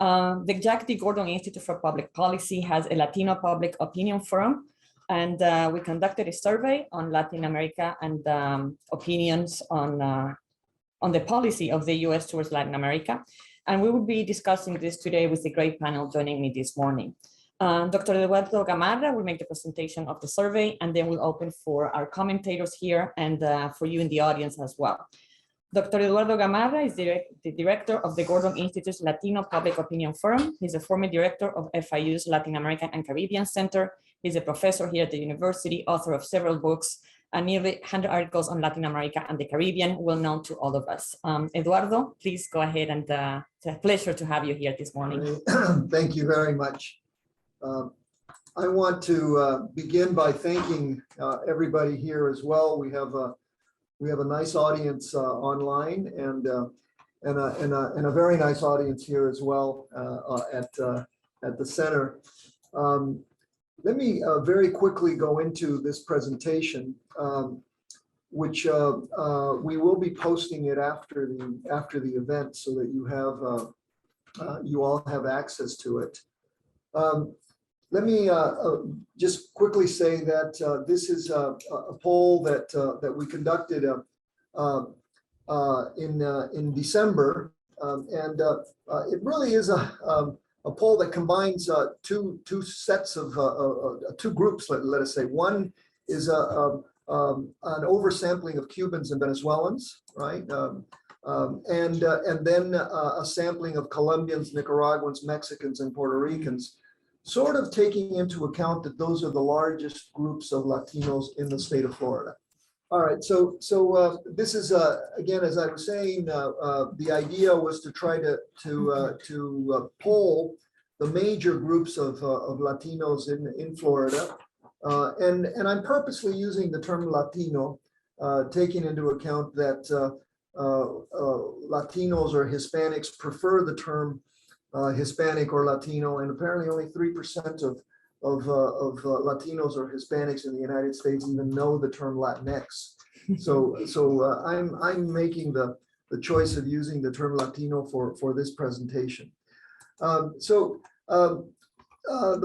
The Jack D. Gordon Institute for Public Policy has a Latino public opinion forum, and we conducted a survey on Latin America and opinions on the policy of the U.S. towards Latin America. And we will be discussing this today with a great panel joining me this morning. Dr. Eduardo Gamarra will make the presentation of the survey, and then we'll open for our commentators here and for you in the audience as well. Dr. Eduardo Gamarra is the director of the Gordon Institute's Latino Public Opinion Forum. He's a former director of FIU's Latin American and Caribbean Center. He's a professor here at the university, author of several books, and nearly 100 articles on Latin America and the Caribbean, well known to all of us. Eduardo, please go ahead, and it's a pleasure to have you here this morning. Thank you very much. I want to begin by thanking everybody here as well. We have a nice audience online and a very nice audience here as well at the center. Let me very quickly go into this presentation, which we will be posting it after the event so that you all have access to it. Let me just quickly say that this is a poll that we conducted in December, and it really is a poll that combines two sets of two groups. Let us say one is an oversampling of Cubans and Venezuelans, right? And then a sampling of Colombians, Nicaraguans, Mexicans, and Puerto Ricans, sort of taking into account that those are the largest groups of Latinos in the state of Florida. All right, so this is, again, as I was saying, the idea was to try to poll the major groups of Latinos in Florida. And I'm purposely using the term Latino, taking into account that Latinos or Hispanics prefer the term Hispanic or Latino, and apparently only 3% of Latinos or Hispanics in the United States even know the term Latinx. So I'm making the choice of using the term Latino for this presentation. The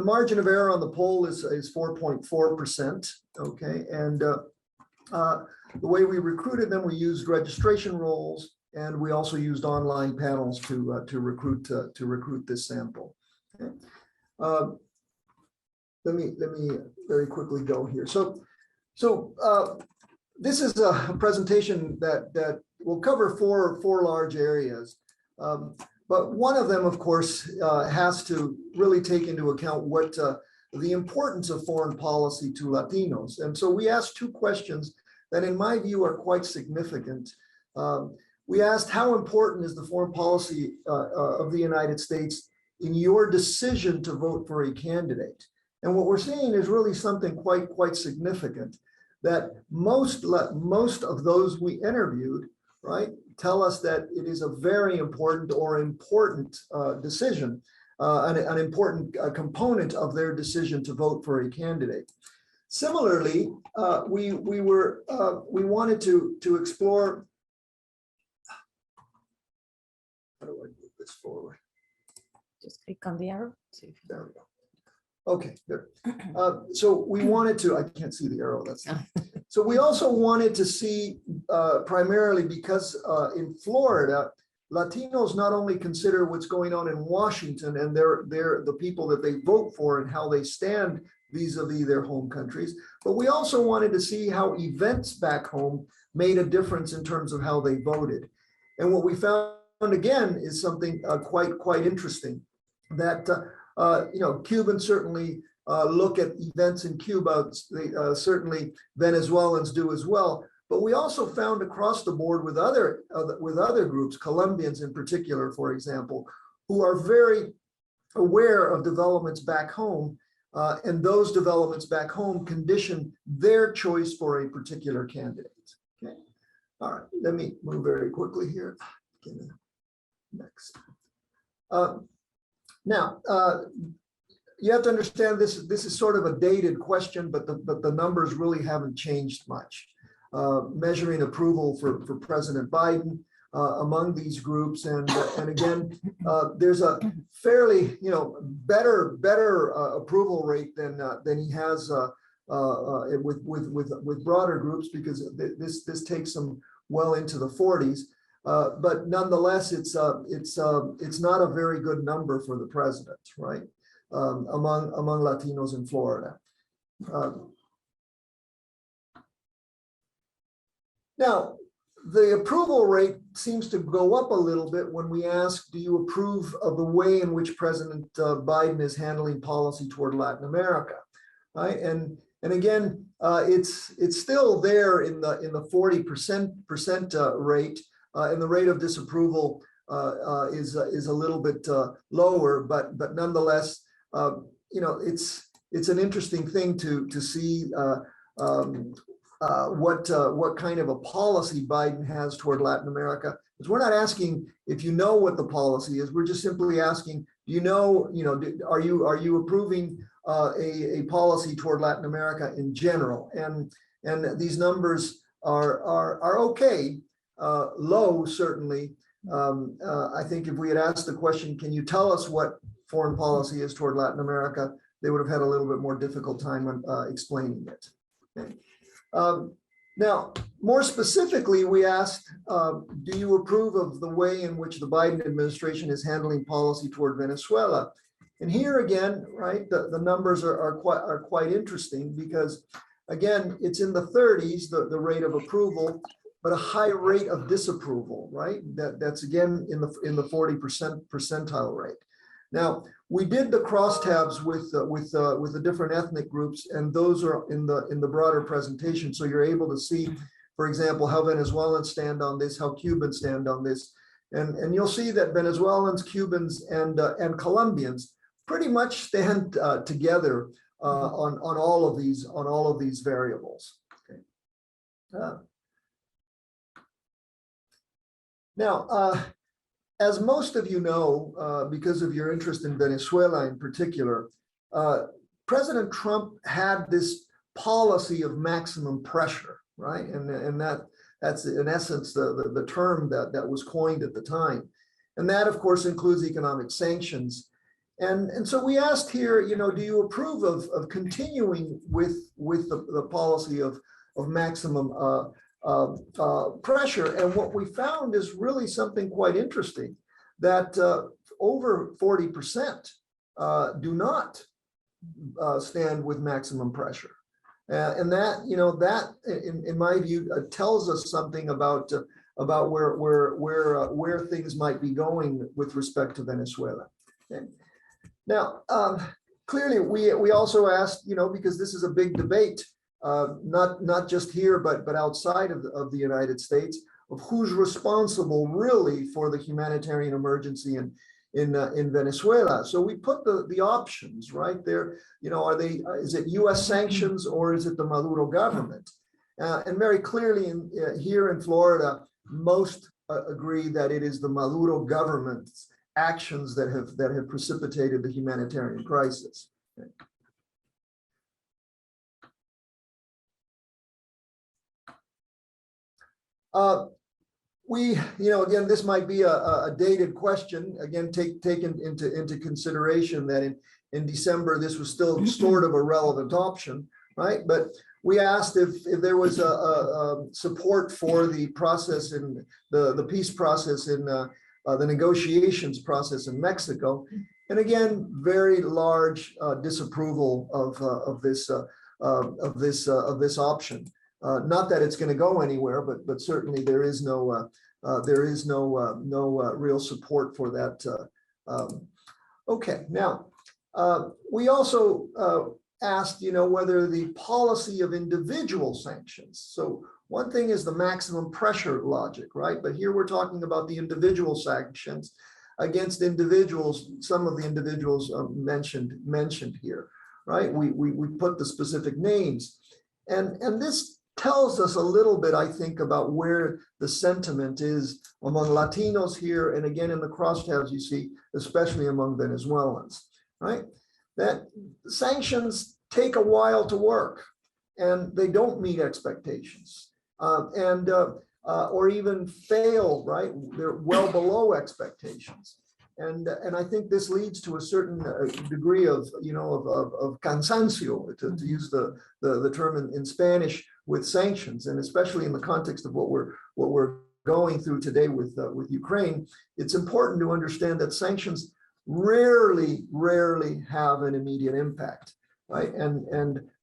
margin of error on the poll is 4.4%. Okay, and the way we recruited them, we used registration rolls. And we also used online panels to recruit this sample. Okay. Let me very quickly go here. So this is a presentation that will cover four large areas, but one of them, of course, has to really take into account what the importance of foreign policy to Latinos. And so we asked two questions that, in my view, are quite significant. We asked, how important is the foreign policy of the United States in your decision to vote for a candidate? And what we're seeing is really something quite significant, that most of those we interviewed, right, tell us that it is a very important decision, an important component of their decision to vote for a candidate. Similarly, we wanted to explore. How do I move this forward? Just click on the arrow. There we go. Okay, there. So we wanted to, I can't see the arrow, that's not. So we also wanted to see, primarily because in Florida, Latinos not only consider what's going on in Washington and they're the people that they vote for and how they stand vis-a-vis their home countries, but we also wanted to see how events back home made a difference in terms of how they voted. And what we found again is something quite interesting, that Cubans certainly look at events in Cuba. Certainly Venezuelans do as well. But we also found across the board with other groups, Colombians in particular, for example, who are very aware of developments back home, and those developments back home condition their choice for a particular candidate. Okay. All right. Let me move very quickly here. Next. Now, you have to understand this is sort of a dated question, but the numbers really haven't changed much. Measuring approval for President Biden, among these groups, and again, there's a fairly better approval rate than he has with broader groups, because this takes them well into the 40s. But nonetheless, it's not a very good number for the president, right? Among Latinos in Florida. Now, the approval rate seems to go up a little bit when we ask, do you approve of the way in which President Biden is handling policy toward Latin America, right? And again, it's still there in the 40% rate, and the rate of disapproval is a little bit lower, but nonetheless, it's an interesting thing to see what kind of a policy Biden has toward Latin America. Because we're not asking if you know what the policy is. We're just simply asking, are you approving a policy toward Latin America in general? And these numbers are okay, low certainly. I think if we had asked the question, can you tell us what foreign policy is toward Latin America, they would have had a little bit more difficult time explaining it. Okay. Now, more specifically, we asked, do you approve of the way in which the Biden administration is handling policy toward Venezuela? And here again, right, the numbers are quite interesting, because again, it's in the 30s, the rate of approval, but a high rate of disapproval, right? That's again in the 40% percentile rate. Now, we did the crosstabs with the different ethnic groups, and those are in the broader presentation. So you're able to see, for example, how Venezuelans stand on this, how Cubans stand on this, and you'll see that Venezuelans, Cubans, and Colombians pretty much stand together on all of these variables. Okay. Now. As most of you know, because of your interest in Venezuela in particular, President Trump had this policy of maximum pressure, right? And that's in essence the term that was coined at the time. And that, of course, includes economic sanctions. And so we asked here, do you approve of continuing with the policy of maximum pressure? And what we found is really something quite interesting, that over 40% do not stand with maximum pressure, and that in my view tells us something about where things might be going with respect to Venezuela. Okay. Now, clearly, we also asked, because this is a big debate. Not just here, but outside of the United States, of who's responsible really for the humanitarian emergency in Venezuela. So we put the options right there. Is it U.S. sanctions or is it the Maduro government? And very clearly here in Florida, most agree that it is the Maduro government's actions that have precipitated the humanitarian crisis. Okay. Again, this might be a dated question. Again, taken into consideration that in December, this was still sort of a relevant option, right? But we asked if there was a support for the process in the peace process in the negotiations process in Mexico. And again, very large disapproval of this option. Not that it's going to go anywhere, but certainly there is no real support for that. Okay, now we also asked, whether the policy of individual sanctions. So one thing is the maximum pressure logic, right? But here we're talking about the individual sanctions against individuals. Some of the individuals mentioned here, right? We put the specific names, and this tells us a little bit, I think, about where the sentiment is among Latinos here, and again in the crosstabs you see, especially among Venezuelans, right? That sanctions take a while to work, and they don't meet expectations. And or even fail, right? They're well below expectations. And I think this leads to a certain degree of, of cansancio, to use the term in Spanish, with sanctions, and especially in the context of what we're going through today with Ukraine. It's important to understand that sanctions rarely have an immediate impact, right?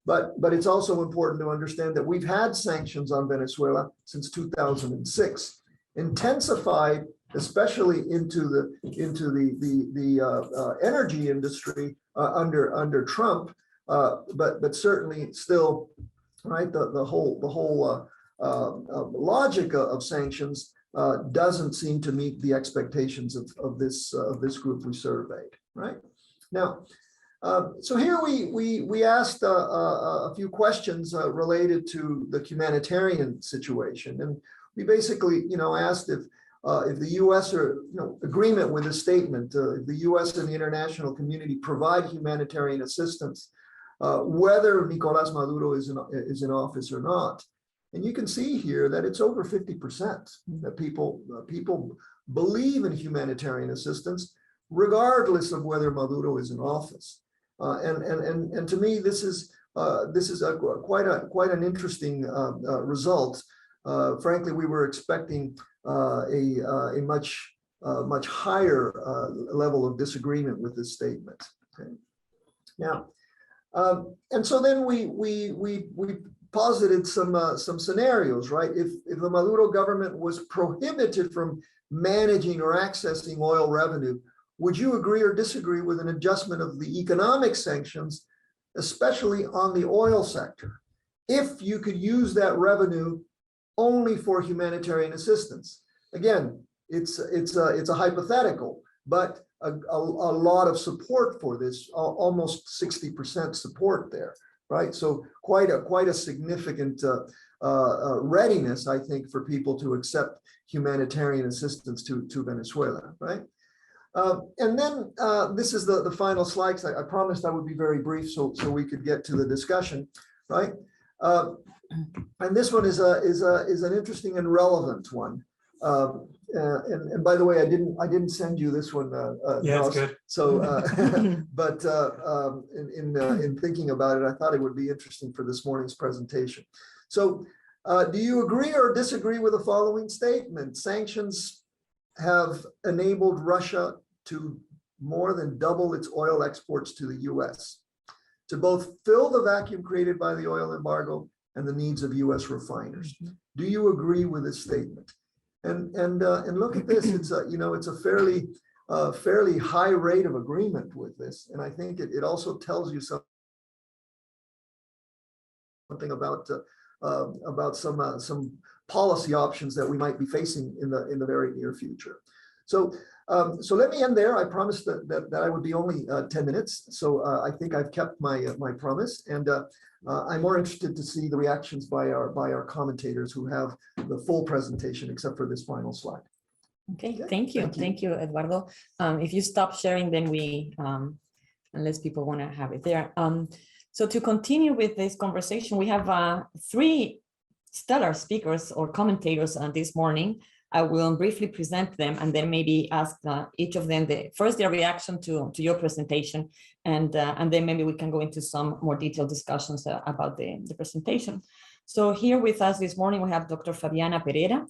But it's also important to understand that we've had sanctions on Venezuela since 2006, intensified especially into the energy industry under Trump, but certainly still, right? The whole logic of sanctions doesn't seem to meet the expectations of this group we surveyed, right? Now, so here we asked a few questions related to the humanitarian situation, and we basically, asked if the U.S. or agreement with this statement, if the U.S. and the international community provide humanitarian assistance, whether Nicolás Maduro is in office or not. And you can see here that it's over 50% that people believe in humanitarian assistance, regardless of whether Maduro is in office. And to me, this is quite an interesting result. Frankly, we were expecting a much higher level of disagreement with this statement. Okay. Now, and so then we posited some scenarios, right? If the Maduro government was prohibited from managing or accessing oil revenue, would you agree or disagree with an adjustment of the economic sanctions, especially on the oil sector, if you could use that revenue only for humanitarian assistance? Again, it's a hypothetical, but a lot of support for this, almost 60% support there, right? So quite a significant readiness, I think, for people to accept humanitarian assistance to Venezuela, right? And then this is the final slide. I promised I would be very brief so we could get to the discussion, right? And this one is an interesting and relevant one. And by the way, I didn't send you this one. Yeah, it's good. So, but in thinking about it, I thought it would be interesting for this morning's presentation. So, do you agree or disagree with the following statement? Sanctions have enabled Russia to more than double its oil exports to the U.S. to both fill the vacuum created by the oil embargo and the needs of U.S. refiners. Do you agree with this statement? And look at this. It's a fairly high rate of agreement with this, and I think it also tells you something about some policy options that we might be facing in the very near future. So let me end there. I promised that I would be only 10 minutes. So I think I've kept my promise, and I'm more interested to see the reactions by our commentators who have the full presentation except for this final slide. Okay, thank you. Thank you, Eduardo. If you stop sharing, then we, unless people want to have it there. So to continue with this conversation, we have 3 stellar speakers or commentators this morning. I will briefly present them and then maybe ask each of them their reaction to your presentation, and then maybe we can go into some more detailed discussions about the presentation. So here with us this morning, we have Dr. Fabiana Perera.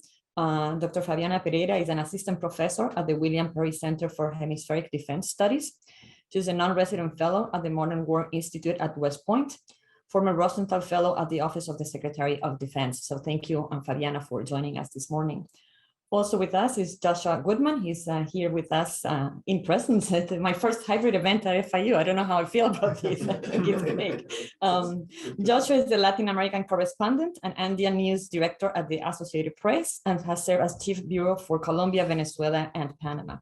Dr. Fabiana Perera is an assistant professor at the William Perry Center for Hemispheric Defense Studies. She's a non-resident fellow at the Modern War Institute at West Point, former Rosenthal Fellow at the Office of the Secretary of Defense. So thank you, Fabiana, for joining us this morning. Also with us is Joshua Goodman. He's here with us in presence at my first hybrid event at FIU. I don't know how I feel about this. I think it's great. Joshua is the Latin American correspondent and Andean news director at the Associated Press and has served as chief bureau for Colombia, Venezuela, and Panama.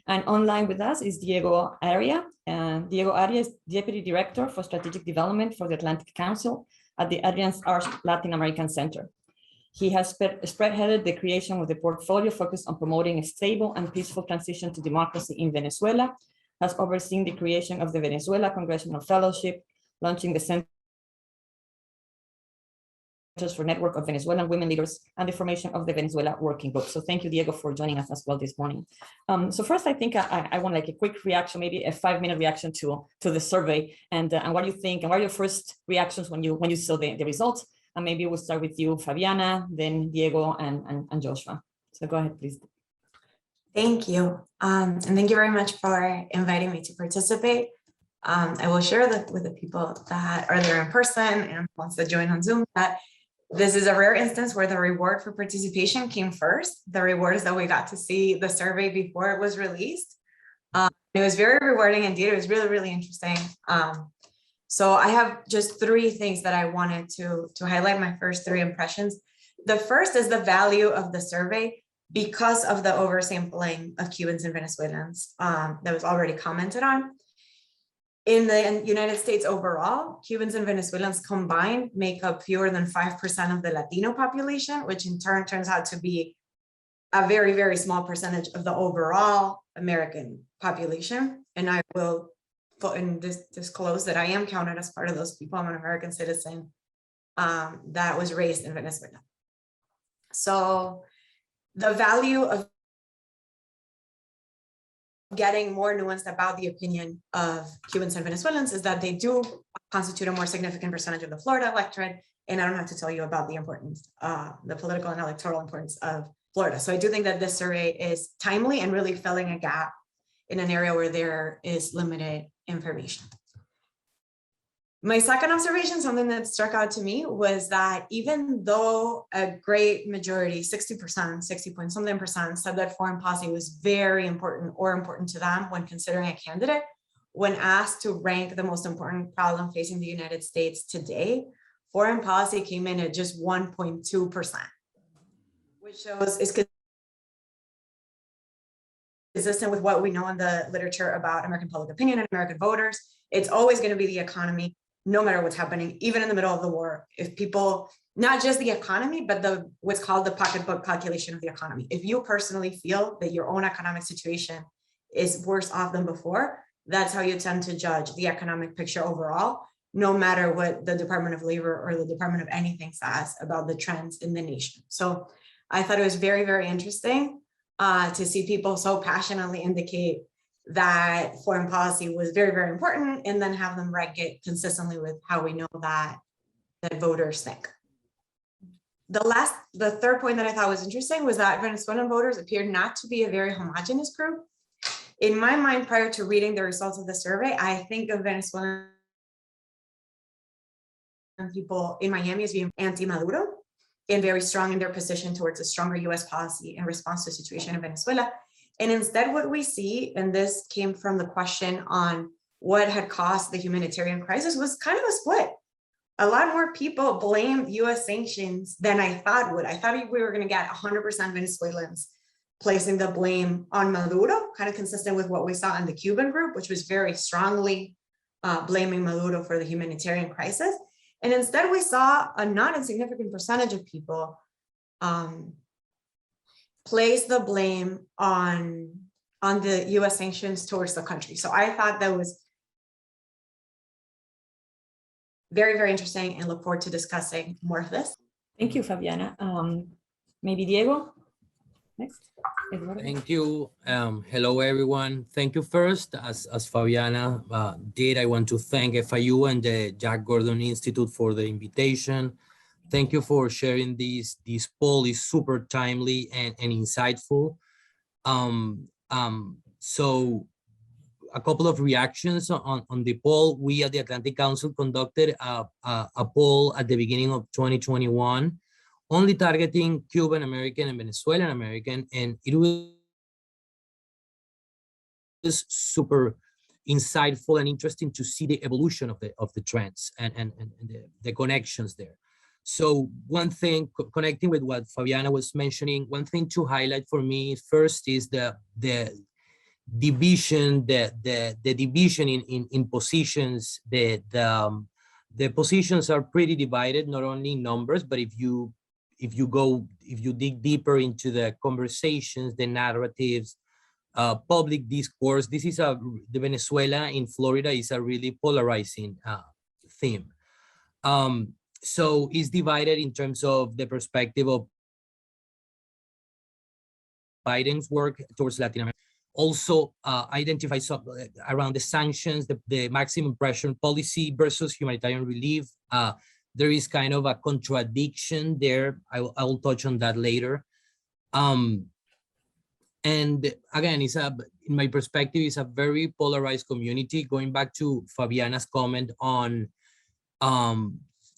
And online with us is Diego Aria. Diego Aria is deputy director for strategic development for the Atlantic Council at the Adrienne's Arsht Latin American Center. He has spearheaded the creation of the portfolio focused on promoting a stable and peaceful transition to democracy in Venezuela, has overseen the creation of the Venezuela Congressional Fellowship, launching the Center for Network of Venezuelan Women Leaders and the formation of the Venezuela Working Group. So thank you, Diego, for joining us as well this morning. So first, I think I want like a quick reaction, maybe a 5-minute reaction to the survey, and what do you think, and what are your first reactions when you saw the results? And maybe we'll start with you, Fabiana, then Diego, and Joshua. So go ahead, please. Thank you. And thank you very much for inviting me to participate. I will share that with the people that are there in person and ones that join on Zoom that this is a rare instance where the reward for participation came first. The reward is that we got to see the survey before it was released. It was very rewarding indeed. It was really, really interesting. So I have just 3 things that I wanted to highlight, my first 3 impressions. The first is the value of the survey because of the oversampling of Cubans and Venezuelans that was already commented on. In the United States overall, Cubans and Venezuelans combined make up fewer than 5% of the Latino population, which in turn turns out to be a very, very small percentage of the overall American population. And I will disclose that I am counted as part of those people. I'm an American citizen that was raised in Venezuela. So the value of getting more nuanced about the opinion of Cubans and Venezuelans is that they do constitute a more significant percentage of the Florida electorate. And I don't have to tell you about the importance, the political and electoral importance of Florida. So I do think that this survey is timely and really filling a gap in an area where there is limited information. My second observation, something that struck out to me, was that even though a great majority, 60%, 60 point something percent, said that foreign policy was very important or important to them when considering a candidate, when asked to rank the most important problem facing the United States today, foreign policy came in at just 1.2%, which shows is consistent with what we know in the literature about American public opinion and American voters. It's always going to be the economy, no matter what's happening, even in the middle of the war. If people, not just the economy, but what's called the pocketbook calculation of the economy. If you personally feel that your own economic situation is worse off than before, that's how you tend to judge the economic picture overall, no matter what the Department of Labor or the Department of anything says about the trends in the nation. So I thought it was very, very interesting to see people so passionately indicate that foreign policy was very, very important, and then have them rank it consistently with how we know that voters think. The third point that I thought was interesting was that Venezuelan voters appeared not to be a very homogeneous group. In my mind, prior to reading the results of the survey, I think of Venezuelan people in Miami as being anti-Maduro and very strong in their position towards a stronger U.S. policy in response to the situation in Venezuela. And instead, what we see, and this came from the question on what had caused the humanitarian crisis, was kind of a split. A lot more people blamed U.S. sanctions than I thought would. I thought we were going to get 100% Venezuelans placing the blame on Maduro, kind of consistent with what we saw in the Cuban group, which was very strongly blaming Maduro for the humanitarian crisis. And instead, we saw a not insignificant percentage of people place the blame on the U.S. sanctions towards the country. So I thought that was very, very interesting, and look forward to discussing more of this. Thank you, Fabiana. Maybe Diego next. Eduardo. Thank you. Hello, everyone. Thank you first, as Fabiana did. I want to thank FIU and the Jack Gordon Institute for the invitation. Thank you for sharing this. This poll is super timely and insightful. So a couple of reactions on the poll. We at the Atlantic Council conducted a poll at the beginning of 2021, only targeting Cuban American and Venezuelan American, and it was super insightful and interesting to see the evolution of the trends and the connections there. So one thing, connecting with what Fabiana was mentioning, one thing to highlight for me first is the division, the division in positions. The positions are pretty divided, not only in numbers, but if you dig deeper into the conversations, the narratives, public discourse, this is the Venezuela in Florida is a really polarizing theme. So it's divided in terms of the perspective of Biden's work towards Latin America. Also identify some, around the sanctions, the maximum pressure policy versus humanitarian relief. There is kind of a contradiction there. I will touch on that later. And again, in my perspective, it's a very polarized community. Going back to Fabiana's comment on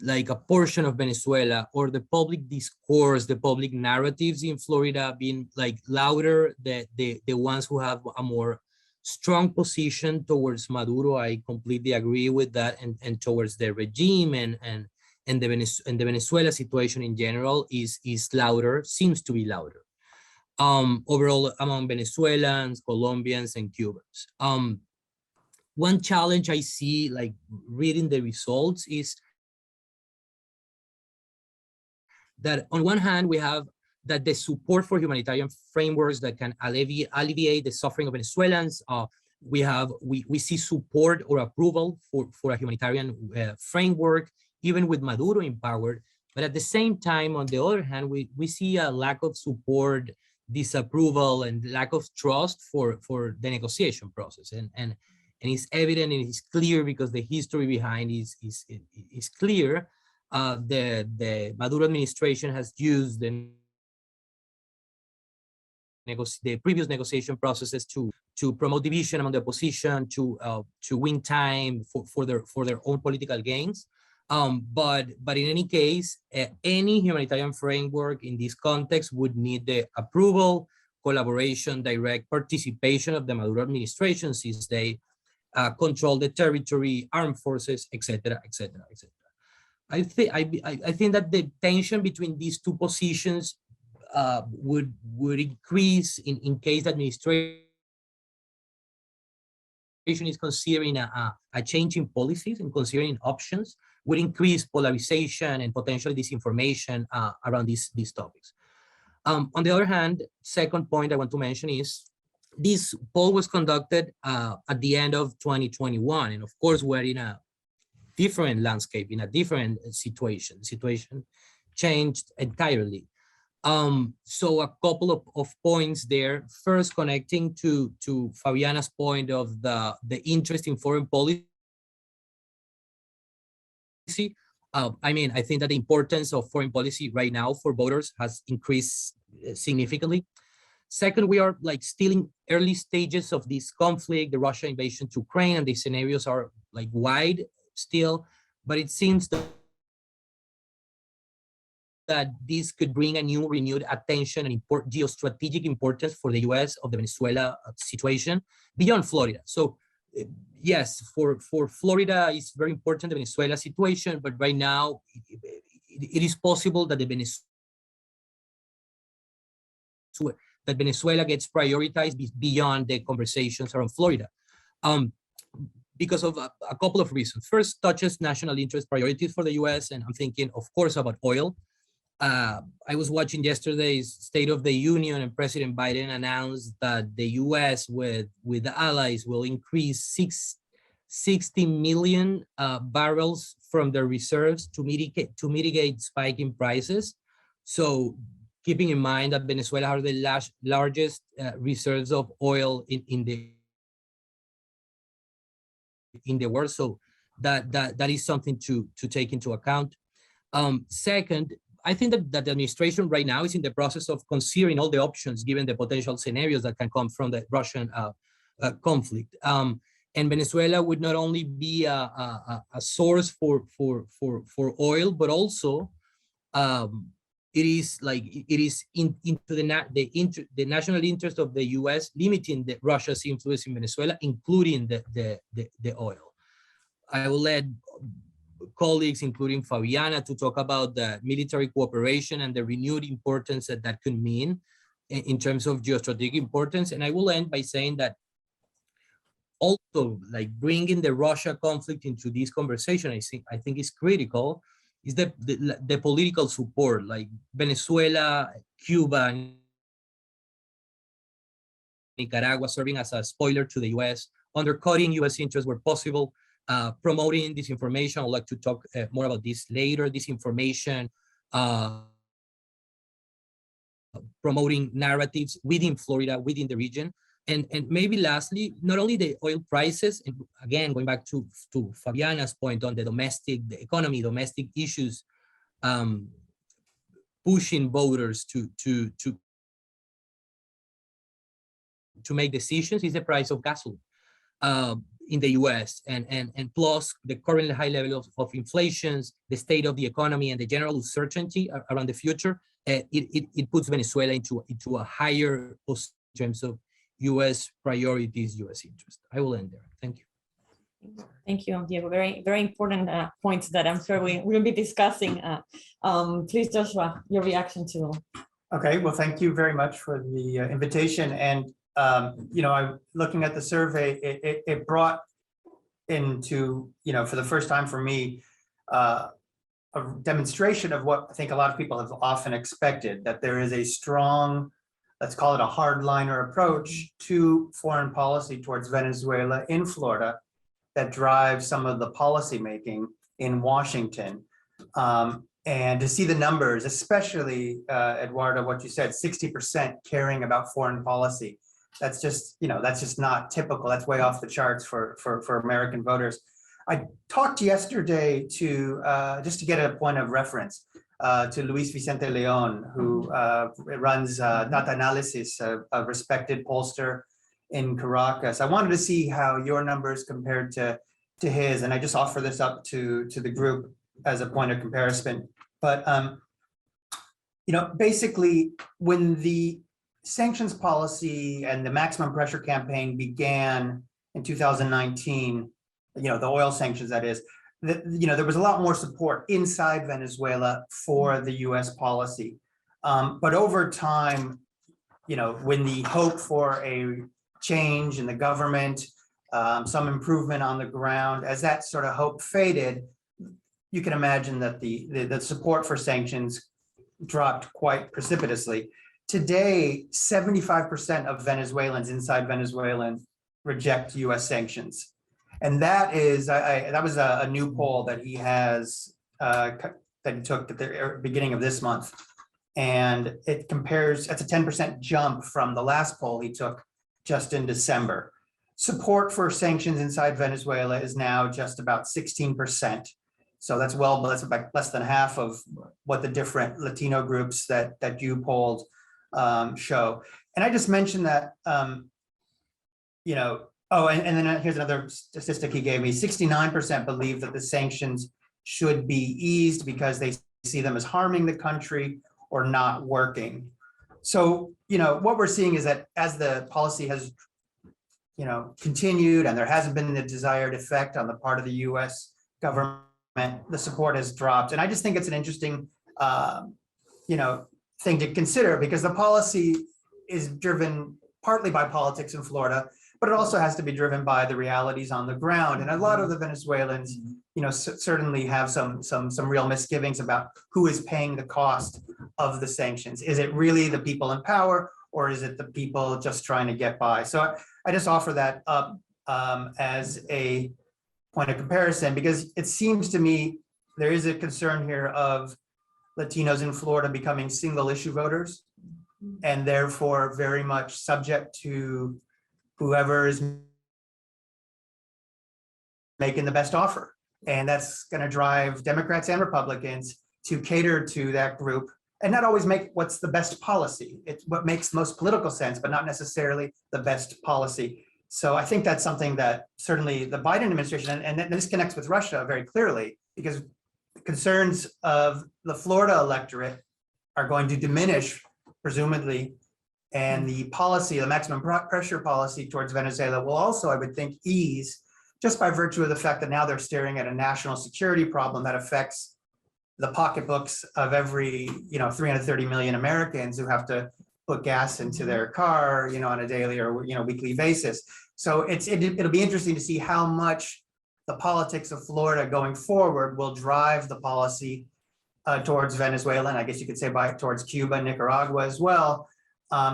like a portion of Venezuela, or the public discourse, the public narratives in Florida being like louder, the ones who have a more strong position towards Maduro. I completely agree with that, and towards the regime and the Venezuela situation in general is louder, seems to be louder. Overall among Venezuelans, Colombians, and Cubans. One challenge I see, like reading the results, is that on one hand, we have that the support for humanitarian frameworks that can alleviate the suffering of Venezuelans. We see support or approval for a humanitarian framework, even with Maduro in power. But at the same time, on the other hand, we see a lack of support, disapproval, and lack of trust for the negotiation process. And it's evident and it's clear because the history behind is clear. The Maduro administration has used the previous negotiation processes to promote division among the opposition, to win time for their own political gains. But in any case, any humanitarian framework in this context would need the approval, collaboration, direct participation of the Maduro administration, since they control the territory, armed forces, etc., etc., etc. I think that the tension between these two positions would increase in case the administration is considering a change in policies and considering options, would increase polarization and potentially disinformation around these topics. On the other hand, second point I want to mention is this poll was conducted at the end of 2021, and of course we're in a different landscape, in a different situation. Situation changed entirely. So a couple of points there. First, connecting to Fabiana's point of the interest in foreign policy. I mean, I think that the importance of foreign policy right now for voters has increased significantly. Second, we are like still in early stages of this conflict, the Russia invasion to Ukraine, and the scenarios are like wide still, but it seems that this could bring a new renewed attention and geostrategic importance for the U.S. of the Venezuela situation beyond Florida. So yes, for Florida, it's very important, the Venezuela situation, but right now it is possible that Venezuela gets prioritized beyond the conversations around Florida. Because of a couple of reasons. First, touches national interest priorities for the U.S., and I'm thinking, of course, about oil. I was watching yesterday's State of the Union, and President Biden announced that the U.S. with the allies will increase 60 million barrels from their reserves to mitigate spiking prices. So keeping in mind that Venezuela has the largest reserves of oil in the world, so that is something to take into account. Second, I think that the administration right now is in the process of considering all the options given the potential scenarios that can come from the Russian conflict. And Venezuela would not only be a source for oil, but also it is into the national interest of the U.S. limiting Russia's influence in Venezuela, including the oil. I will let colleagues, including Fabiana, to talk about the military cooperation and the renewed importance that could mean in terms of geostrategic importance. And I will end by saying that also, like, bringing the Russia conflict into this conversation, I think is critical, is the political support, like Venezuela, Cuba, Nicaragua serving as a spoiler to the U.S., undercutting U.S. interests where possible, promoting disinformation. I would like to talk more about this later. Disinformation, promoting narratives within Florida, within the region. And maybe lastly, not only the oil prices, and again, going back to Fabiana's point on the economy, domestic issues, pushing voters to make decisions is the price of gasoline in the U.S. and plus the current high level of inflations, the state of the economy, and the general uncertainty around the future. It puts Venezuela into a higher position in terms of U.S. priorities, U.S. interest. I will end there. Thank you. Thank you, Diego. Very, very important points that I'm sure we will be discussing. Please, Joshua, your reaction to. Okay, well, thank you very much for the invitation. And, I'm looking at the survey, it brought into, for the first time for me, a demonstration of what I think a lot of people have often expected, that there is a strong, let's call it a hardliner approach to foreign policy towards Venezuela in Florida that drives some of the policy making in Washington. And to see the numbers, especially Eduardo, what you said, 60% caring about foreign policy. That's just, that's just not typical. That's way off the charts for American voters. I talked yesterday to, just to get a point of reference, to Luis Vicente Leon, who runs Data Analysis, a respected pollster in Caracas. I wanted to see how your numbers compared to his, and I just offer this up to the group as a point of comparison. But basically, when the sanctions policy and the maximum pressure campaign began in 2019, the oil sanctions, that is, there was a lot more support inside Venezuela for the U.S. policy. But over time, when the hope for a change in the government, some improvement on the ground, as that sort of hope faded, you can imagine that the support for sanctions dropped quite precipitously. Today, 75% of Venezuelans inside Venezuela reject U.S. sanctions. And that is, that was a new poll that he has, that he took at the beginning of this month. And it compares, it's a 10% jump from the last poll he took just in December. Support for sanctions inside Venezuela is now just about 16%. So that's about less than half of what the different Latino groups that you polled show. And I just mentioned that, and then here's another statistic he gave me. 69% believe that the sanctions should be eased because they see them as harming the country or not working. So, what we're seeing is that as the policy has, continued and there hasn't been the desired effect on the part of the U.S. government, the support has dropped. And I just think it's an interesting, thing to consider, because the policy is driven partly by politics in Florida, but it also has to be driven by the realities on the ground. And a lot of the Venezuelans, certainly have some real misgivings about who is paying the cost of the sanctions. Is it really the people in power, or is it the people just trying to get by? So I just offer that up as a point of comparison, because it seems to me there is a concern here of Latinos in Florida becoming single issue voters, and therefore very much subject to whoever is making the best offer. And that's going to drive Democrats and Republicans to cater to that group and not always make what's the best policy. It's what makes most political sense, but not necessarily the best policy. So I think that's something that certainly the Biden administration, and this connects with Russia very clearly, because concerns of the Florida electorate are going to diminish, presumably, and the policy, the maximum pressure policy towards Venezuela will also, I would think, ease, just by virtue of the fact that now they're staring at a national security problem that affects the pocketbooks of every 330 million Americans who have to put gas into their car on a daily or weekly basis. So it'll be interesting to see how much the politics of Florida going forward will drive the policy towards Venezuela, and I guess you could say towards Cuba and Nicaragua as well,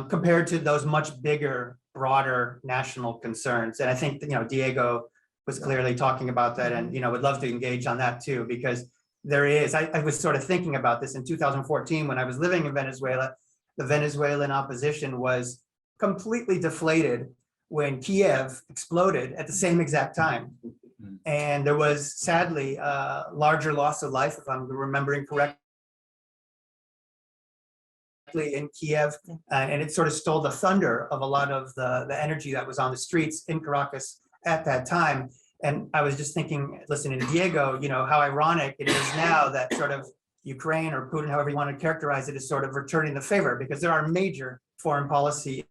compared to those much bigger, broader national concerns. And I think Diego was clearly talking about that, and would love to engage on that too, because there is, I was sort of thinking about this in 2014 when I was living in Venezuela. The Venezuelan opposition was completely deflated when Kiev exploded at the same exact time. And there was sadly a larger loss of life, if I'm remembering correctly, in Kiev, and it sort of stole the thunder of a lot of the energy that was on the streets in Caracas at that time. And I was just thinking, listening to Diego, how ironic it is now that sort of Ukraine, or Putin, however you want to characterize it, is sort of returning the favor, because there are major foreign policy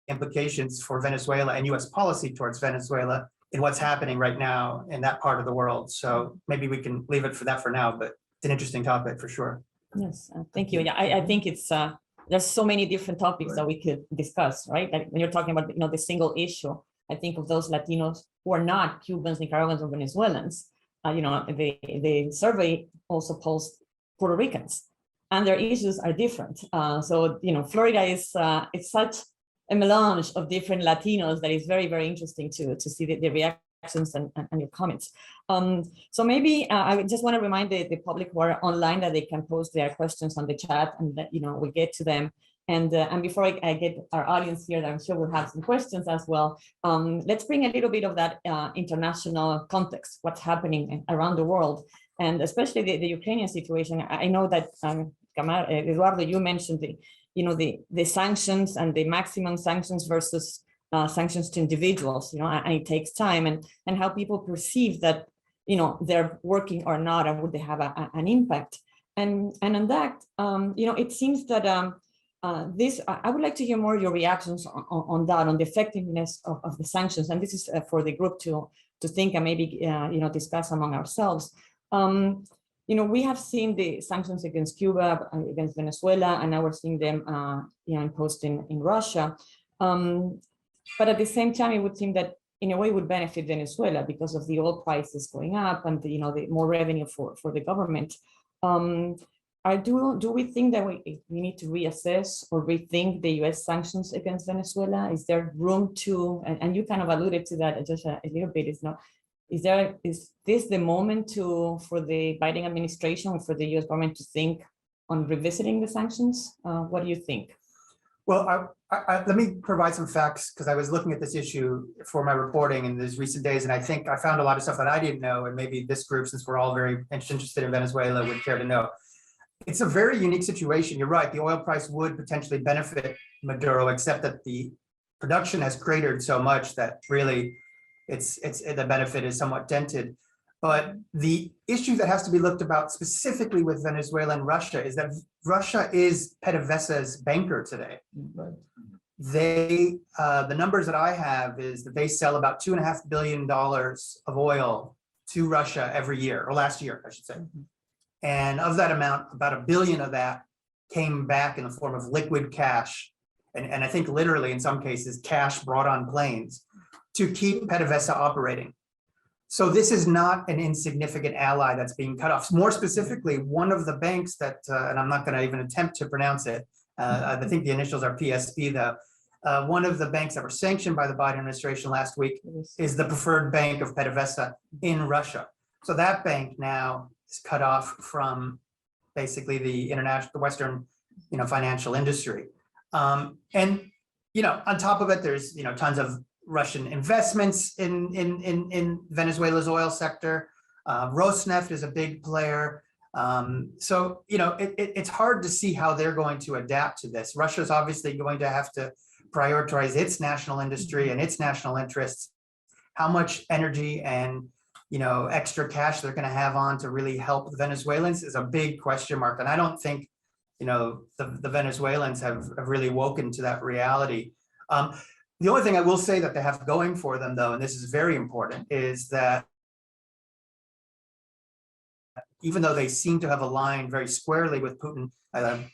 implications for Venezuela and U.S. policy towards Venezuela in what's happening right now in that part of the world. So maybe we can leave it for that for now, but it's an interesting topic for sure. Yes, thank you. Yeah, I think it's there's so many different topics that we could discuss, right? Like when you're talking about the single issue, I think of those Latinos who are not Cubans, Nicaraguans, or Venezuelans. The survey also polls Puerto Ricans, and their issues are different. So Florida is it's such a melange of different Latinos that is very, very interesting to see the reactions and your comments. So maybe I just want to remind the public who are online that they can post their questions on the chat, and that we'll get to them. And before I get our audience here, I'm sure we'll have some questions as well. Let's bring a little bit of that international context, what's happening around the world, and especially the Ukrainian situation. I know that Gamarra, Eduardo, you mentioned the sanctions and the maximum sanctions versus sanctions to individuals, and it takes time, and how people perceive that, they're working or not, and would they have an impact. And on that, it seems that I would like to hear more of your reactions on that, on the effectiveness of the sanctions. And this is for the group to think and maybe, discuss among ourselves. We have seen the sanctions against Cuba, against Venezuela, and now we're seeing them, imposed in Russia. But at the same time, it would seem that in a way would benefit Venezuela because of the oil prices going up and the more revenue for the government. Do we think that we need to reassess or rethink the U.S. sanctions against Venezuela? Is there room to, and you kind of alluded to that just a little bit, is this the moment for the Biden administration, for the U.S. government to think on revisiting the sanctions? What do you think? Well, let me provide some facts, because I was looking at this issue for my reporting in these recent days, and I think I found a lot of stuff that I didn't know, and maybe this group, since we're all very interested in Venezuela, would care to know. It's a very unique situation. You're right, the oil price would potentially benefit Maduro, except that the production has cratered so much that really the benefit is somewhat dented. But the issue that has to be looked about specifically with Venezuela and Russia is that Russia is PDVSA's banker today. They, the numbers that I have is that they sell about $2.5 billion of oil to Russia every year, or last year, I should say. And of that amount, about $1 billion of that came back in the form of liquid cash. And I think literally in some cases, cash brought on planes to keep PDVSA operating. So this is not an insignificant ally that's being cut off. More specifically, one of the banks that, and I'm not going to even attempt to pronounce it, I think the initials are PSP though, one of the banks that were sanctioned by the Biden administration last week is the preferred bank of PDVSA in Russia. So that bank now is cut off from basically the Western, financial industry. And, on top of it, there's, tons of Russian investments in Venezuela's oil sector. Rosneft is a big player. So, it's hard to see how they're going to adapt to this. Russia's obviously going to have to prioritize its national industry and its national interests. How much energy and, extra cash they're going to have on to really help the Venezuelans is a big question mark. And I don't think, the Venezuelans have really woken to that reality. The only thing I will say that they have going for them, though, and this is very important, is that even though they seem to have aligned very squarely with Putin,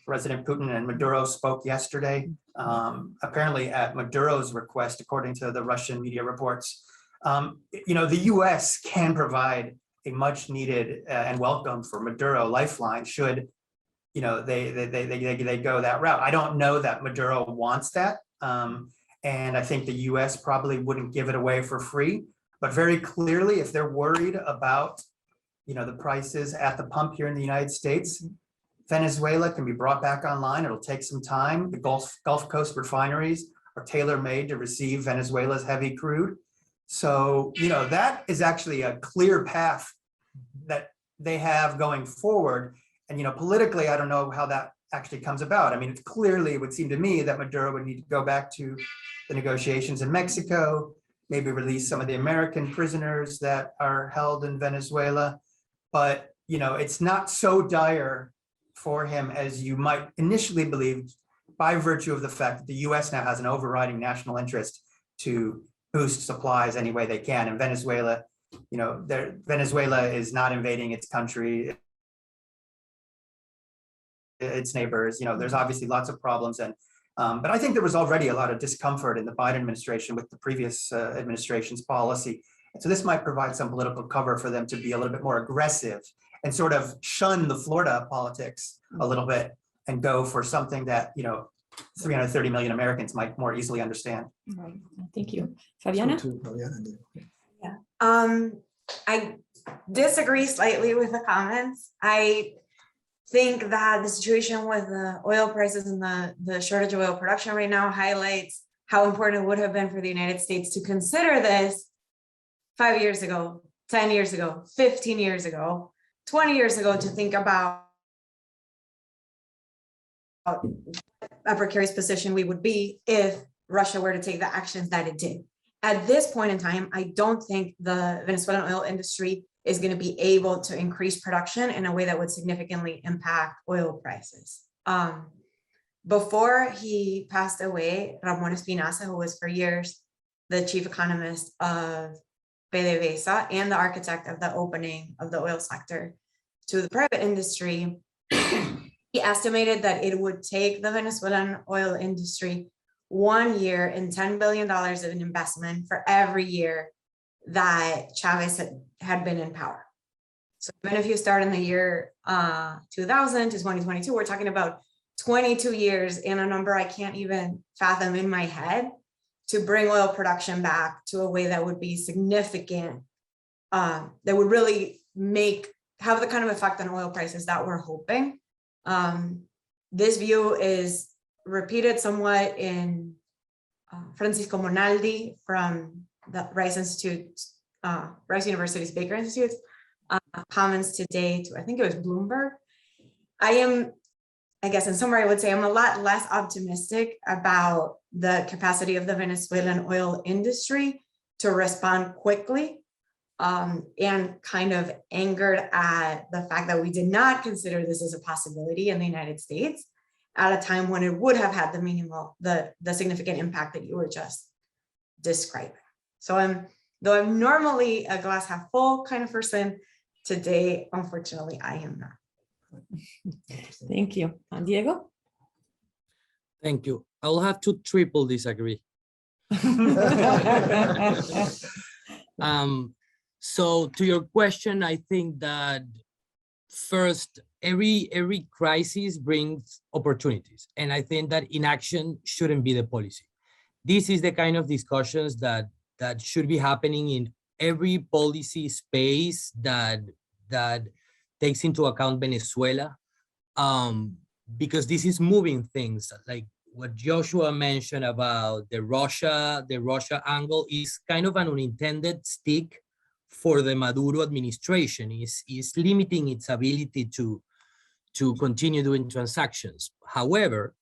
President Putin and Maduro spoke yesterday, apparently at Maduro's request, according to the Russian media reports. The U.S. can provide a much needed and welcome for Maduro lifeline should, they go that route. I don't know that Maduro wants that. And I think the US probably wouldn't give it away for free, but very clearly, if they're worried about, the prices at the pump here in the United States, Venezuela can be brought back online. It'll take some time. The Gulf Coast refineries are tailor-made to receive Venezuela's heavy crude. So, that is actually a clear path that they have going forward. And, politically, I don't know how that actually comes about. I mean, it's clearly, it would seem to me that Maduro would need to go back to the negotiations in Mexico, maybe release some of the American prisoners that are held in Venezuela. But, it's not so dire for him as you might initially believe, by virtue of the fact that the US now has an overriding national interest to boost supplies any way they can. And Venezuela, Venezuela is not invading its country, its neighbors. There's obviously lots of problems. And but I think there was already a lot of discomfort in the Biden administration with the previous administration's policy. And so this might provide some political cover for them to be a little bit more aggressive and sort of shun the Florida politics a little bit and go for something that, 330 million Americans might more easily understand. Right. Thank you. Fabiana? Yeah. I disagree slightly with the comments. I think that the situation with the oil prices and the shortage of oil production right now highlights how important it would have been for the United States to consider this 5 years ago, 10 years ago, 15 years ago, 20 years ago, to think about a precarious position we would be if Russia were to take the actions that it did. At this point in time, I don't think the Venezuelan oil industry is going to be able to increase production in a way that would significantly impact oil prices. Before he passed away, Ramon Espinaza, who was for years the chief economist of PDVSA and the architect of the opening of the oil sector to the private industry, he estimated that it would take the Venezuelan oil industry 1 year and $10 billion of an investment for every year that Chavez had been in power. So even if you start in the year 2000 to 2022, we're talking about 22 years and a number I can't even fathom in my head to bring oil production back to a way that would be significant, that would really have the kind of effect on oil prices that we're hoping. This view is repeated somewhat in Francisco Monaldi from the Rice Institute, Rice University's Baker Institute, comments today to, I think it was Bloomberg. I guess in summary, I would say I'm a lot less optimistic about the capacity of the Venezuelan oil industry to respond quickly, and kind of angered at the fact that we did not consider this as a possibility in the United States at a time when it would have had the significant impact that you were just describing. So though I'm normally a glass half full kind of person, today, unfortunately, I am not. Thank you. And Diego? Thank you. I'll have to triple disagree. So to your question, I think that first, every crisis brings opportunities. And I think that inaction shouldn't be the policy. This is the kind of discussions that should be happening in every policy space that takes into account Venezuela, because this is moving things. Like what Joshua mentioned about the Russia angle is kind of an unintended stick for the Maduro administration, is limiting its ability to continue doing transactions. However,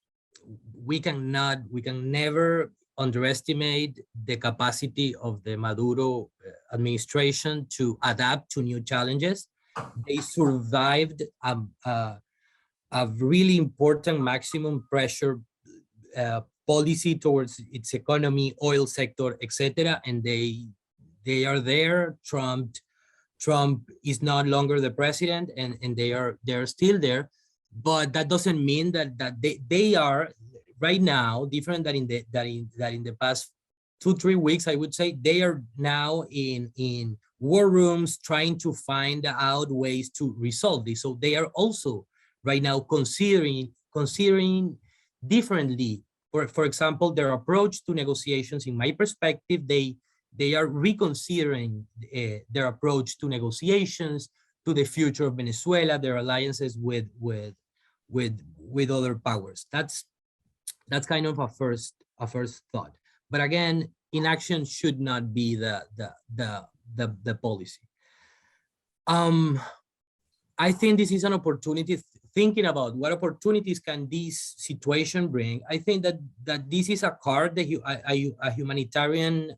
we can never underestimate the capacity of the Maduro administration to adapt to new challenges. They survived a really important maximum pressure policy towards its economy, oil sector, etc. And they are there. Trump is no longer the president, and they're still there. But that doesn't mean that they are right now different than in the past 2-3 weeks. I would say they are now in war rooms trying to find out ways to resolve this. So they are also right now considering differently For example, their approach to negotiations, in my perspective, they are reconsidering their approach to negotiations, to the future of Venezuela, their alliances with other powers. That's kind of a first thought. But again, inaction should not be the policy. I think this is an opportunity, thinking about what opportunities can this situation bring. I think that this is a card, a humanitarian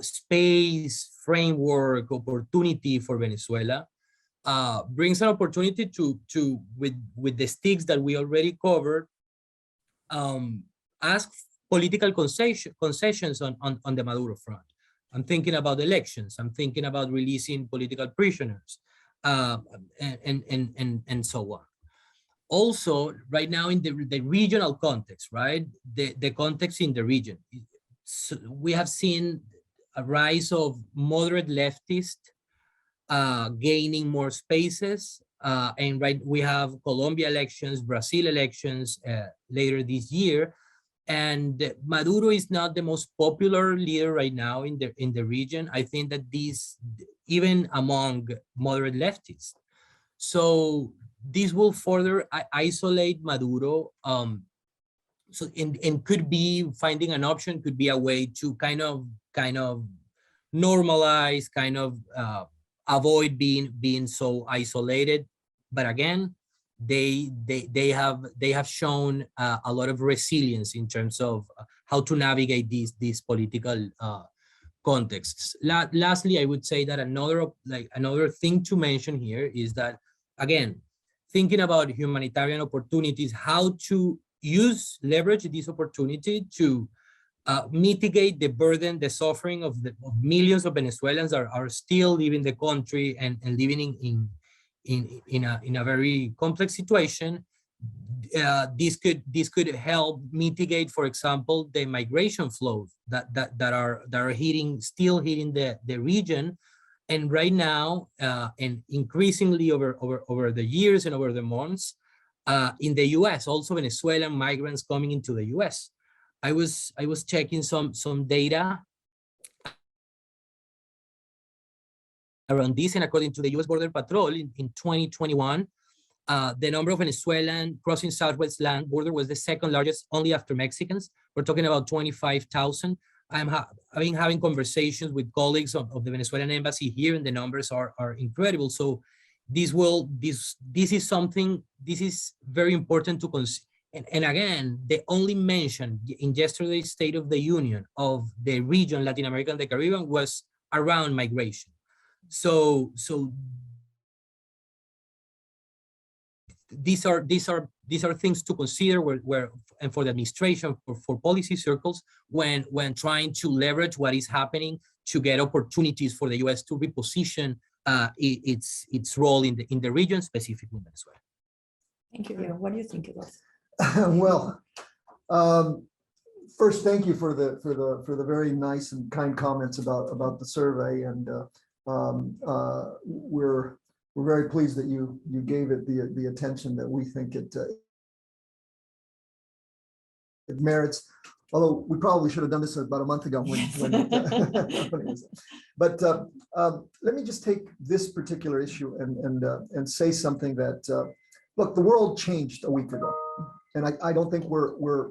space, framework, opportunity for Venezuela. Brings an opportunity to with the sticks that we already covered, ask political concessions on the Maduro front. I'm thinking about elections. I'm thinking about releasing political prisoners, and so on. Also, right now in the regional context, right? The context in the region, so we have seen a rise of moderate leftists gaining more spaces. And right, we have Colombia elections, Brazil elections later this year. And Maduro is not the most popular leader right now in the region. I think that these, even among moderate leftists. So this will further isolate Maduro. So and could be finding an option, could be a way to kind of normalize, avoid being so isolated. But again, they have shown a lot of resilience in terms of how to navigate these political contexts. Lastly, I would say that another thing to mention here is that, again, thinking about humanitarian opportunities, how to leverage this opportunity to mitigate the burden, the suffering of millions of Venezuelans are still leaving the country and living in a very complex situation. This could help mitigate, for example, the migration flows that are still hitting the region. And right now, and increasingly over the years and over the months, in the U.S., also Venezuelan migrants coming into the U.S. I was checking some data around this, and according to the U.S. Border Patrol, in 2021, the number of Venezuelan crossing Southwest land border was the second largest, only after Mexicans. We're talking about 25,000. I've been having conversations with colleagues of the Venezuelan embassy here, and the numbers are incredible. So this is very important to consider. And again, the only mention in yesterday's State of the Union of the region, Latin America and the Caribbean, was around migration. So these are things to consider where and for the administration, for policy circles, when trying to leverage what is happening to get opportunities for the U.S. to reposition its role in the region, specifically in Venezuela. Thank you. What do you think it was? Well, first, thank you for the very nice and kind comments about the survey, and we're very pleased that you gave it the attention that we think it merits. Although we probably should have done this about a month ago when it was. But let me just take this particular issue and say something that look, the world changed a week ago. And I don't think we're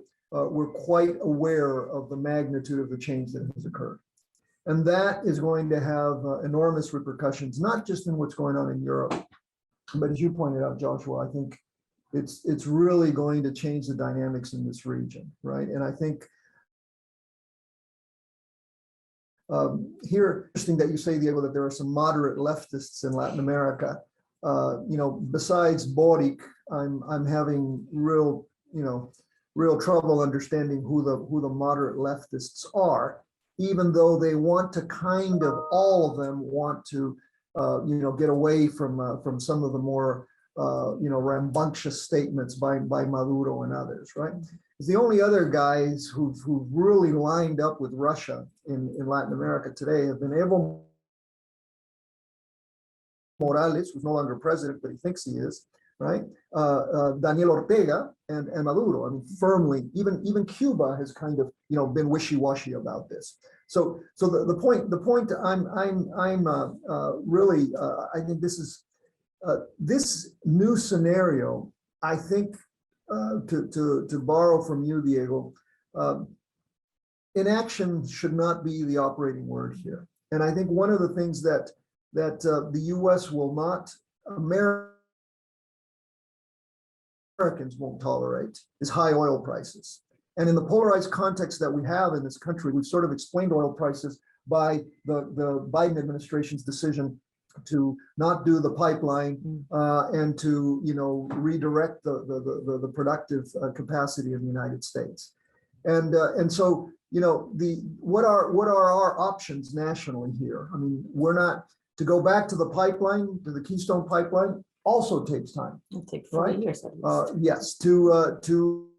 quite aware of the magnitude of the change that has occurred. And that is going to have enormous repercussions, not just in what's going on in Europe, but as you pointed out, Joshua, I think it's really going to change the dynamics in this region, right? And I think here, interesting that you say, Diego, that there are some moderate leftists in Latin America. Besides Boric, I'm having real trouble understanding who the moderate leftists are, even though they want to all of them want to, get away from some of the more, rambunctious statements by Maduro and others, right? Because the only other guys who've really lined up with Russia in Latin America today have been Evo Morales, who's no longer president, but he thinks he is, right? Daniel Ortega and Maduro. I mean, firmly, even Cuba has kind of, been wishy-washy about this. So the point I'm really, I think this is this new scenario. I think to borrow from you, Diego, inaction should not be the operating word here. And I think one of the things that the U.S. will not, Americans won't tolerate is high oil prices. And in the polarized context that we have in this country, we've sort of explained oil prices by the Biden administration's decision to not do the pipeline and to redirect the productive capacity of the United States. And so what are our options nationally here? I mean, we're not to go back to the pipeline, to the Keystone pipeline, also takes time. It'll take 40 years at least. Yes, to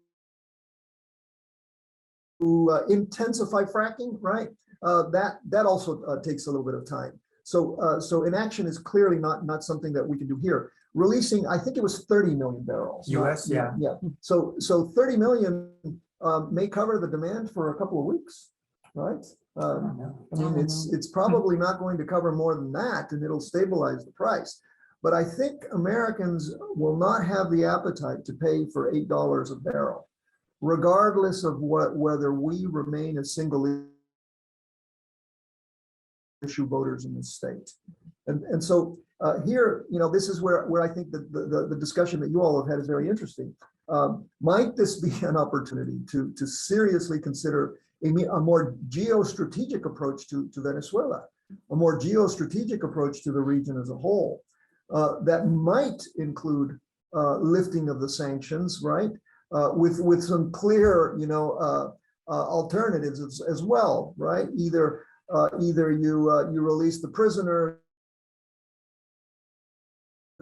intensify fracking, right? That also takes a little bit of time. So inaction is clearly not something that we can do here. Releasing, I think it was 30 million barrels. US, yeah. Yeah. So 30 million may cover the demand for a couple of weeks, right? I mean, it's probably not going to cover more than that, and it'll stabilize the price. But I think Americans will not have the appetite to pay for $8 a barrel, regardless of whether we remain a single issue voters in this state. And so here, this is where I think the discussion that you all have had is very interesting. Might this be an opportunity to seriously consider a more geostrategic approach to Venezuela, a more geostrategic approach to the region as a whole, that might include lifting of the sanctions, right? With some clear, alternatives as well, right? Either you release the prisoners,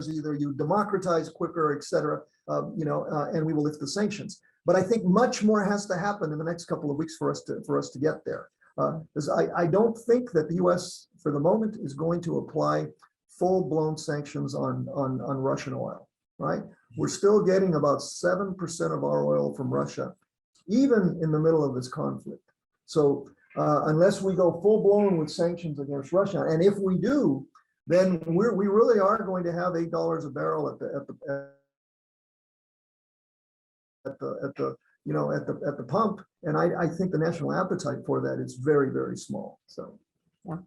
either you democratize quicker, et cetera, and we will lift the sanctions. But I think much more has to happen in the next couple of weeks for us to get there. Because I don't think that the U.S. for the moment is going to apply full-blown sanctions on Russian oil, right? We're still getting about 7% of our oil from Russia, even in the middle of this conflict. So unless we go full-blown with sanctions against Russia, and if we do, then we really are going to have $8 a barrel at the pump, and I think the national appetite for that is very, very small. So yeah,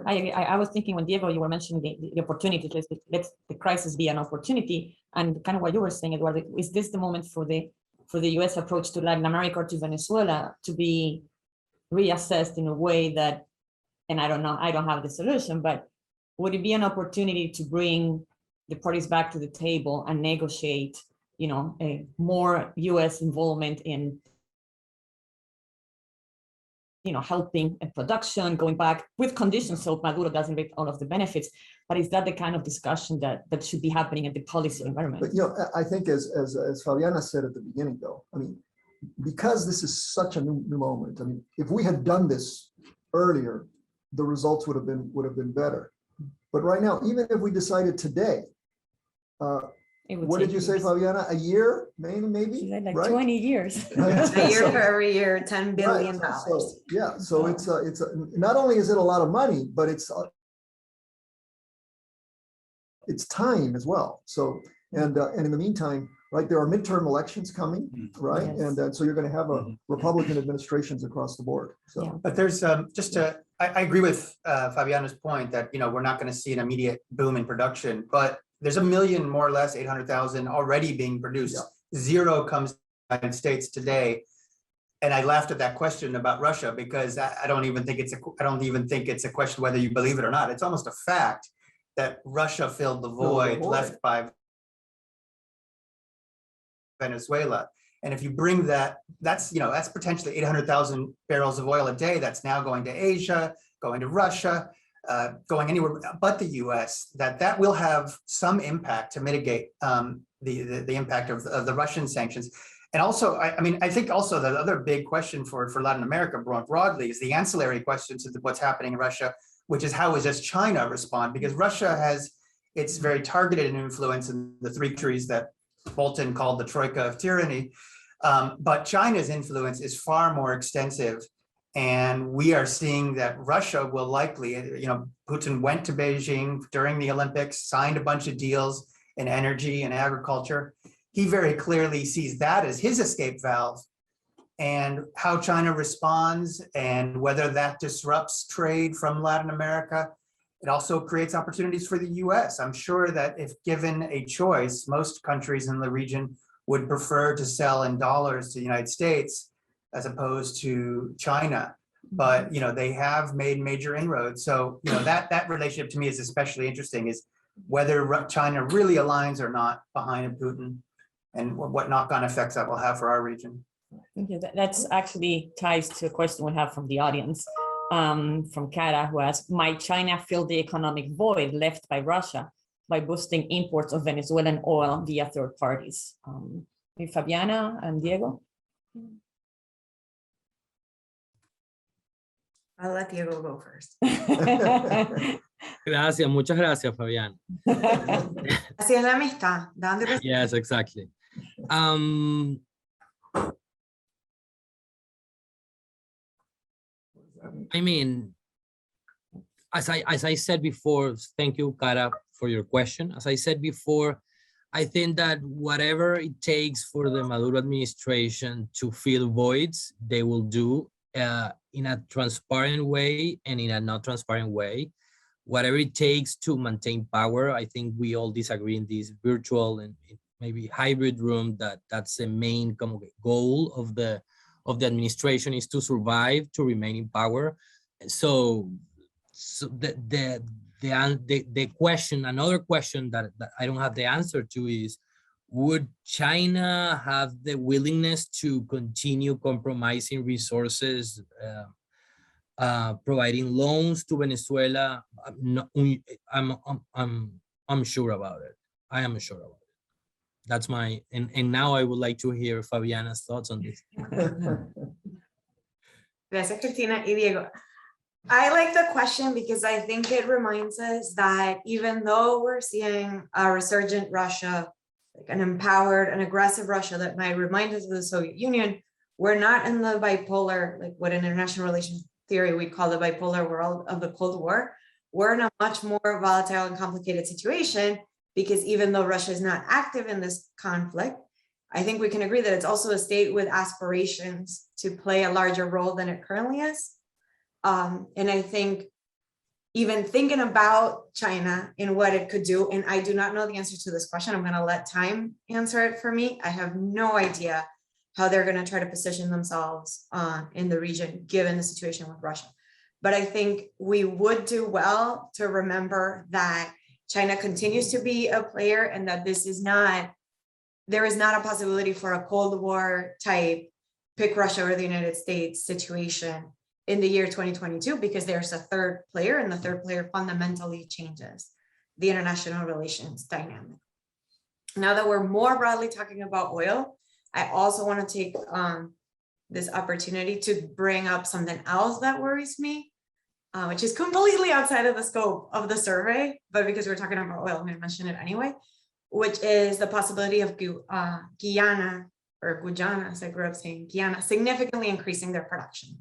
I was thinking when Diego, you were mentioning the opportunity. Let the crisis be an opportunity, and kind of what you were saying, Eduardo, is this the moment for the U.S. approach to Latin America or to Venezuela to be reassessed in a way that, and I don't know, I don't have the solution, but would it be an opportunity to bring the parties back to the table and negotiate, a more U.S. involvement in, helping a production, going back with conditions so Maduro doesn't reap all of the benefits? But is that the kind of discussion that should be happening at the policy environment? But I think as Fabiana said at the beginning, though, I mean, because this is such a new moment. I mean, if we had done this earlier, the results would have been better. But right now, even if we decided today, what did you say, Fabiana? A year, maybe? She said like right? 20 years. A year for every year, $10 billion. Right. So it's not only is it a lot of money, but it's time as well. So and in the meantime, right, there are midterm elections coming, right? Yes. And so you're going to have a Republican administrations across the board. So, yeah. But there's I agree with Fabiana's point that we're not going to see an immediate boom in production, but there's 1 million, more or less 800,000 already being produced. Yeah. Zero comes to the United States today. And I laughed at that question about Russia because I don't even think it's a question whether you believe it or not. It's almost a fact that Russia filled the void left by Venezuela. And if you bring that's potentially 800,000 barrels of oil a day that's now going to Asia, going to Russia, going anywhere but the U.S., that will have some impact to mitigate the impact of the Russian sanctions. And also, I think also the other big question for Latin America more broadly is the ancillary questions of what's happening in Russia, which is how does China respond? Because Russia has it's very targeted in influence in the three countries that Bolton called the troika of tyranny. But China's influence is far more extensive. And we are seeing that Russia will likely, Putin went to Beijing during the Olympics, signed a bunch of deals in energy and agriculture. He very clearly sees that as his escape valve. And how China responds and whether that disrupts trade from Latin America, it also creates opportunities for the US. I'm sure that if given a choice, most countries in the region would prefer to sell in dollars to the United States as opposed to China. But they have made major inroads. So that relationship to me is especially interesting, is whether China really aligns or not behind Putin and what knock-on effects that will have for our region. Thank you. That's actually ties to a question we have from the audience, from Kara, who asked, might China fill the economic void left by Russia by boosting imports of Venezuelan oil via third parties? Fabiana and Diego? I'll let Diego go first. Gracias, muchas gracias, Fabiana. Así es la amistad. ¿Dónde Yes, exactly. I mean, as I said before, thank you, Cara, for your question. As I said before, I think that whatever it takes for the Maduro administration to fill voids, they will do in a transparent way and in a not transparent way. Whatever it takes to maintain power, I think we all disagree in this virtual and maybe hybrid room that that's the main goal of the administration, is to survive, to remain in power. So the question, another question that I don't have the answer to is, would China have the willingness to continue compromising resources, providing loans to Venezuela? I'm sure about it. I am sure about it. That's my, and now I would like to hear Fabiana's thoughts on this. Gracias, Cristina y Diego. I like the question because I think it reminds us that even though we're seeing a resurgent Russia, like an empowered and aggressive Russia that might remind us of the Soviet Union, we're not in the bipolar, like what in international relations theory we call the bipolar world of the Cold War. We're in a much more volatile and complicated situation, because even though Russia is not active in this conflict, I think we can agree that it's also a state with aspirations to play a larger role than it currently is. And I think even thinking about China and what it could do, and I do not know the answer to this question, I'm going to let time answer it for me. I have no idea how they're going to try to position themselves in the region, given the situation with Russia. But I think we would do well to remember that China continues to be a player, and that this is not, there is not a possibility for a Cold War type pick Russia or the United States situation in the year 2022, because there's a third player, and the third player fundamentally changes the international relations dynamic. Now that we're more broadly talking about oil, I also want to take this opportunity to bring up something else that worries me, which is completely outside of the scope of the survey, but because we're talking about oil, I'm going to mention it anyway, which is the possibility of Guyana, or Guyana, as I grew up saying, Guyana, significantly increasing their production.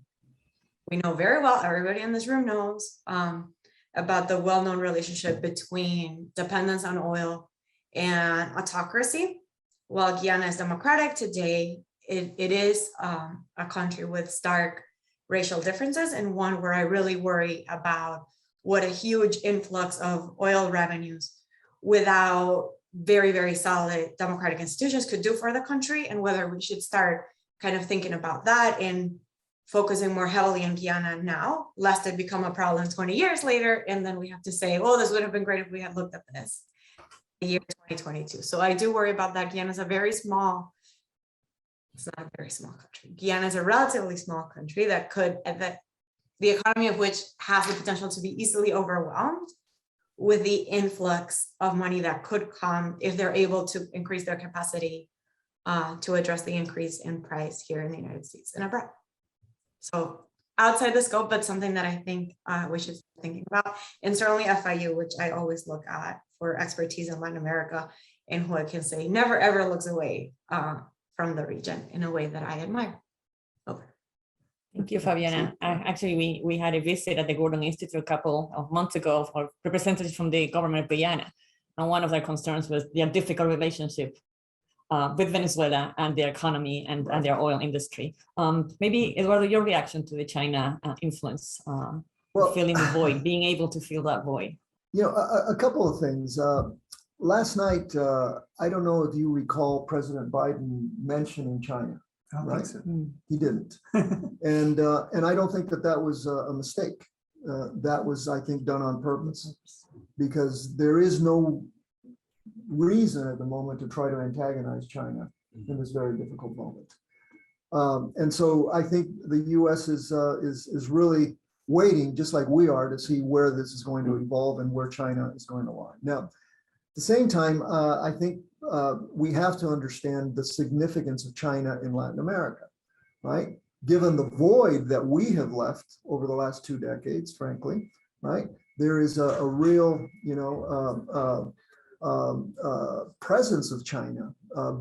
We know very well, everybody in this room knows about the well-known relationship between dependence on oil and autocracy. While Guyana is democratic today, it is a country with stark racial differences, and one where I really worry about what a huge influx of oil revenues without very, very solid democratic institutions could do for the country, and whether we should start kind of thinking about that and focusing more heavily in Guyana now, lest it become a problem 20 years later, and then we have to say, oh, this would have been great if we had looked at this in the year 2022. So I do worry about that. Guyana is a very small, it's not a very small country. Guyana is a relatively small country that could, the economy of which has the potential to be easily overwhelmed with the influx of money that could come if they're able to increase their capacity to address the increase in price here in the United States and abroad. So outside the scope, but something that I think we should be thinking about, and certainly FIU, which I always look at for expertise in Latin America, and who I can say never ever looks away from the region in a way that I admire. Over. Thank you, Fabiana. Actually, we had a visit at the Gordon Institute a couple of months ago for representatives from the government of Guyana. And one of their concerns was the difficult relationship with Venezuela and their economy and their oil industry. Maybe, Eduardo, your reaction to the China influence, filling the void, being able to fill that void. You know, a couple of things. Last night, I don't know if you recall President Biden mentioning China. I don't think so. He didn't. And I don't think that was a mistake. That was, I think, done on purpose, because there is no reason at the moment to try to antagonize China in this very difficult moment. And so I think the U.S. is really waiting, just like we are, to see where this is going to evolve and where China is going to lie. Now, at the same time, I think we have to understand the significance of China in Latin America, right? Given the void that we have left over the last 2 decades, frankly, right? There is a real, presence of China,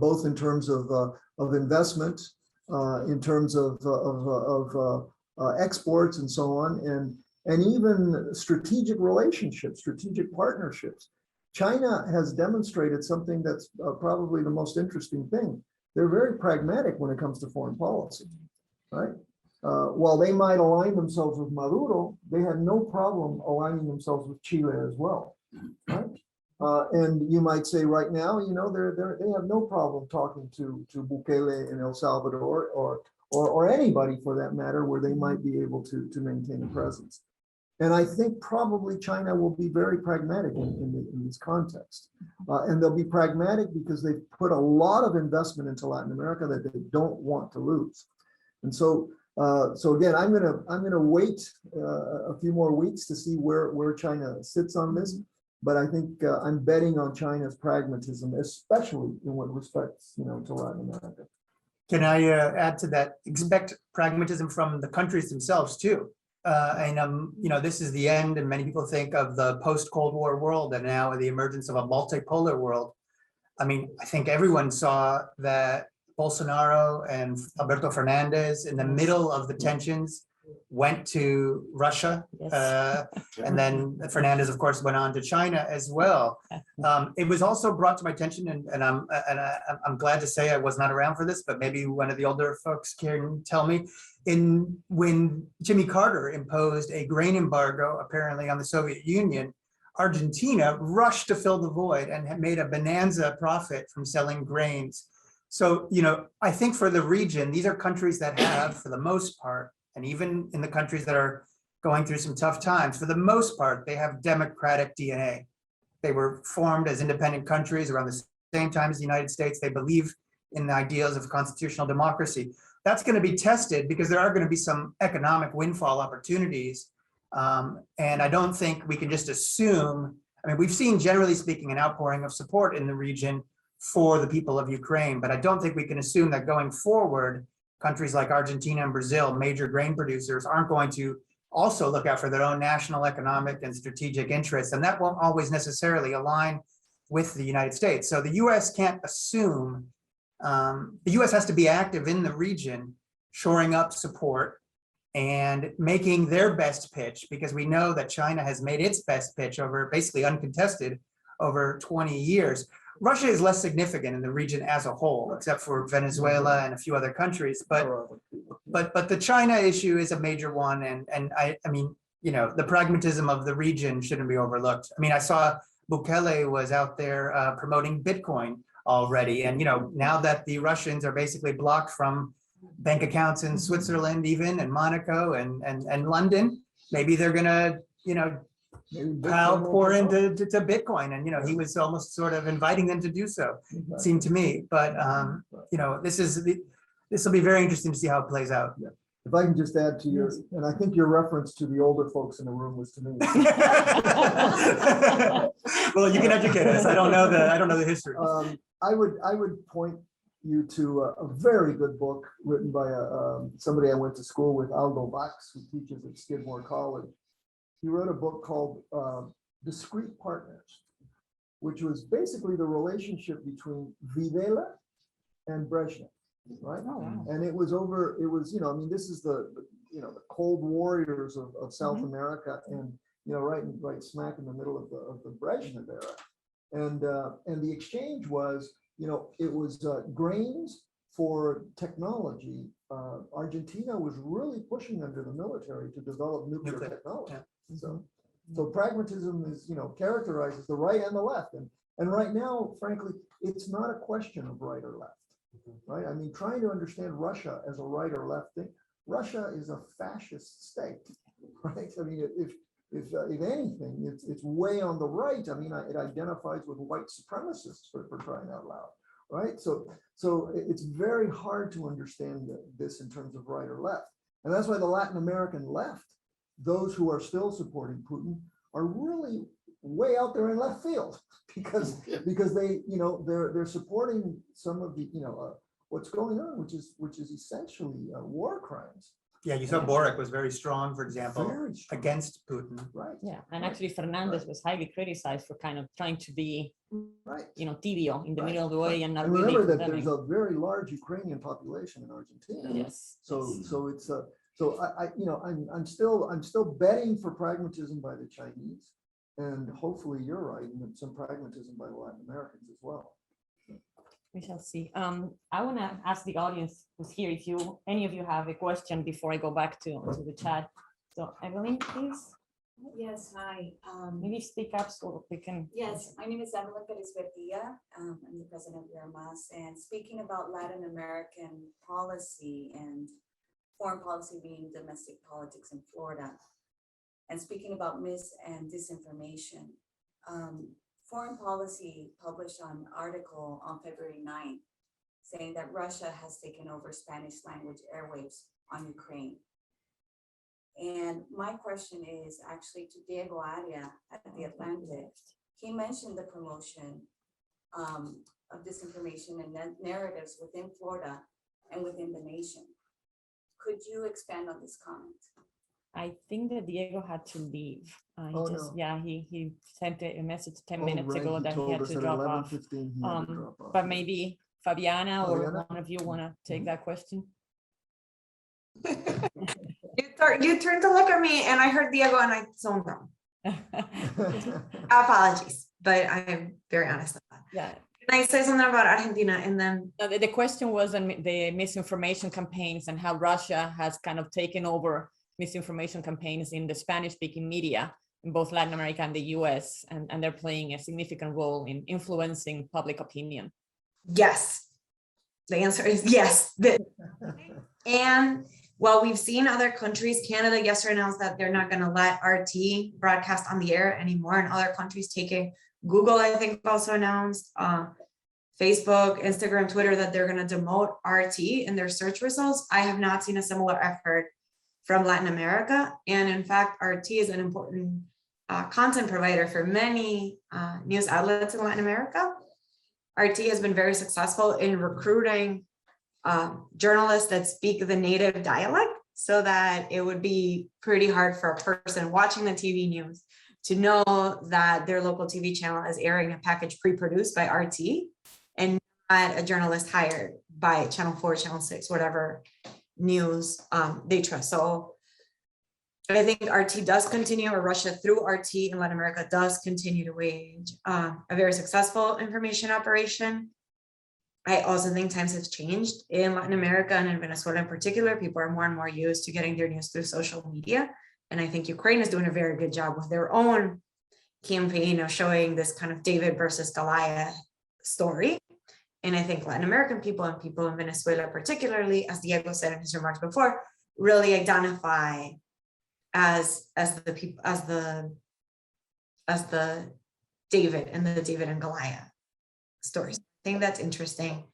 both in terms of investment, in terms of exports and so on, and even strategic relationships, strategic partnerships. China has demonstrated something that's probably the most interesting thing. They're very pragmatic when it comes to foreign policy, right? While they might align themselves with Maduro, they had no problem aligning themselves with Chile as well, right? And you might say right now, they have no problem talking to Bukele in El Salvador or anybody for that matter, where they might be able to maintain a presence. And I think probably China will be very pragmatic in this context. And they'll be pragmatic because they've put a lot of investment into Latin America that they don't want to lose. And so again, I'm gonna wait a few more weeks to see where China sits on this. But I think I'm betting on China's pragmatism, especially in what respects, to Latin America. Can I add to that? Expect pragmatism from the countries themselves too. This is the end, and many people think of the post-Cold War world and now the emergence of a multipolar world. I mean, I think everyone saw that Bolsonaro and Alberto Fernandez, in the middle of the tensions, went to Russia, and then Fernandez, of course, went on to China as well. It was also brought to my attention, and I'm glad to say I was not around for this, but maybe one of the older folks can tell me. When Jimmy Carter imposed a grain embargo, apparently on the Soviet Union, Argentina rushed to fill the void and had made a bonanza profit from selling grains. So, I think for the region, these are countries that have, for the most part, and even in the countries that are going through some tough times, for the most part, they have democratic DNA. They were formed as independent countries around the same time as the United States. They believe in the ideals of constitutional democracy. That's going to be tested because there are going to be some economic windfall opportunities. And I don't think we can just assume, we've seen, generally speaking, an outpouring of support in the region for the people of Ukraine, but I don't think we can assume that going forward, countries like Argentina and Brazil, major grain producers, aren't going to also look out for their own national economic and strategic interests. And that won't always necessarily align with the United States. So the US can't assume, the US has to be active in the region, shoring up support and making their best pitch, because we know that China has made its best pitch over, basically uncontested, over 20 years. Russia is less significant in the region as a whole, except for Venezuela and a few other countries. But the China issue is a major one, and the pragmatism of the region shouldn't be overlooked. I saw Bukele was out there promoting Bitcoin already, and now that the Russians are basically blocked from bank accounts in Switzerland, even, and Monaco and London, maybe they're gonna pour into Bitcoin, and he was almost sort of inviting them to do so, it seemed to me. But this will be very interesting to see how it plays out. Yeah. If I can just add to your, and I think your reference to the older folks in the room was to me. Well, you can educate us. I don't know the history. I would point you to a very good book written by somebody I went to school with, Aldo Vax, who teaches at Skidmore College. He wrote a book called Discrete Partners. which was basically the relationship between Videla and Brezhnev, right? Oh, wow. And it was, you know, I mean, this is the cold warriors of South America, and, you know, right smack in the middle of the Brezhnev era. And the exchange was, you know, it was grains for technology. Argentina was really pushing under the military to develop nuclear technology. Yeah. So pragmatism is, you know, characterizes the right and the left. And right now, frankly, it's not a question of right or left, right? I mean, trying to understand Russia as a right or left thing, Russia is a fascist state, right? I mean, if anything, it's way on the right. I mean, it identifies with white supremacists for crying out loud, right? So it's very hard to understand this in terms of right or left. And that's why the Latin American left, those who are still supporting Putin, are really way out there in left field because they, you know, they're supporting some of the, you know, what's going on, which is essentially war crimes. Yeah, you saw Boric was very strong, for example, Very strong. against Putin. Right. Yeah, and actually Fernandez was highly criticized for kind of trying to be, Right. you know, tibio in the Right, middle of the way and not And really remember that condemning. there's a very large Ukrainian population in Argentina. Yes. So it's I you know, I'm still betting for pragmatism by the Chinese, and hopefully you're right, and some pragmatism by the Latin Americans as well. We shall see. I want to ask the audience who's here if any of you have a question before I go back to the chat. So Evelyn, please, Yes, hi. maybe speak up so we can. Yes, my name is Evelyn Perez-Verdia. I'm the president of URMAS, and speaking about Latin American policy and foreign policy being domestic politics in Florida, and speaking about mis and disinformation. Foreign policy published an article on February 9th saying that Russia has taken over Spanish language airwaves on Ukraine. And my question is actually to Diego Aria at the Atlantic. He mentioned the promotion of disinformation and narratives within Florida and within the nation. Could you expand on this comment? I think that Diego had to leave. He Oh, just, no. yeah, he sent a message 10 Oh, minutes right, ago that he told had us to at drop off. 11:15 he had to drop off. But maybe Fabiana or Fabiana? one of you want to take that question? You turned to look at me and I heard Diego and I zoned out. Apologies, but I'm very honest about that. Yeah. Can I say something about Argentina and then? No, the question was on the misinformation campaigns and how Russia has kind of taken over misinformation campaigns in the Spanish-speaking media in both Latin America and the U.S. and they're playing a significant role in influencing public opinion. Yes. The answer is yes. And while we've seen other countries, Canada yesterday announced that they're not going to let RT broadcast on the air anymore, and other countries taking, Google, I think, also announced, Facebook, Instagram, Twitter, that they're going to demote RT in their search results. I have not seen a similar effort from Latin America. And in fact, RT is an important content provider for many news outlets in Latin America. RT has been very successful in recruiting journalists that speak the native dialect, so that it would be pretty hard for a person watching the TV news to know that their local TV channel is airing a package pre-produced by RT and not a journalist hired by Channel 4, Channel 6, whatever news they trust. So I think RT does continue, or Russia through RT in Latin America does continue to wage a very successful information operation. I also think times have changed in Latin America and in Venezuela in particular. People are more and more used to getting their news through social media. And I think Ukraine is doing a very good job with their own campaign of showing this kind of David versus Goliath story. And I think Latin American people and people in Venezuela particularly, as Diego said in his remarks before, really identify as the people, as the David and the David and Goliath stories. I think that's interesting.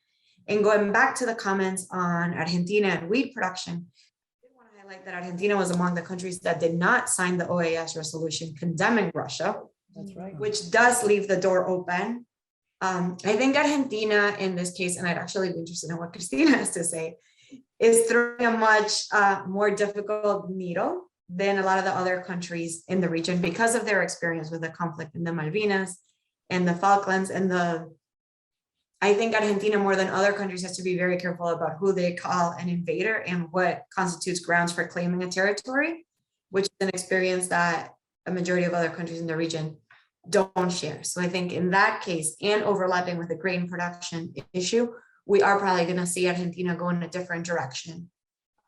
And going back to the comments on Argentina and weed production, I did want to highlight that Argentina was among the countries that did not sign the OAS resolution condemning Russia. That's right. Which does leave the door open. I think Argentina in this case, and I'd actually be interested in what Cristina has to say, is throwing a much more difficult needle than a lot of the other countries in the region because of their experience with the conflict in the Malvinas and the Falklands and I think Argentina more than other countries has to be very careful about who they call an invader and what constitutes grounds for claiming a territory, which is an experience that a majority of other countries in the region don't share. So I think in that case, and overlapping with the grain production issue, we are probably going to see Argentina go in a different direction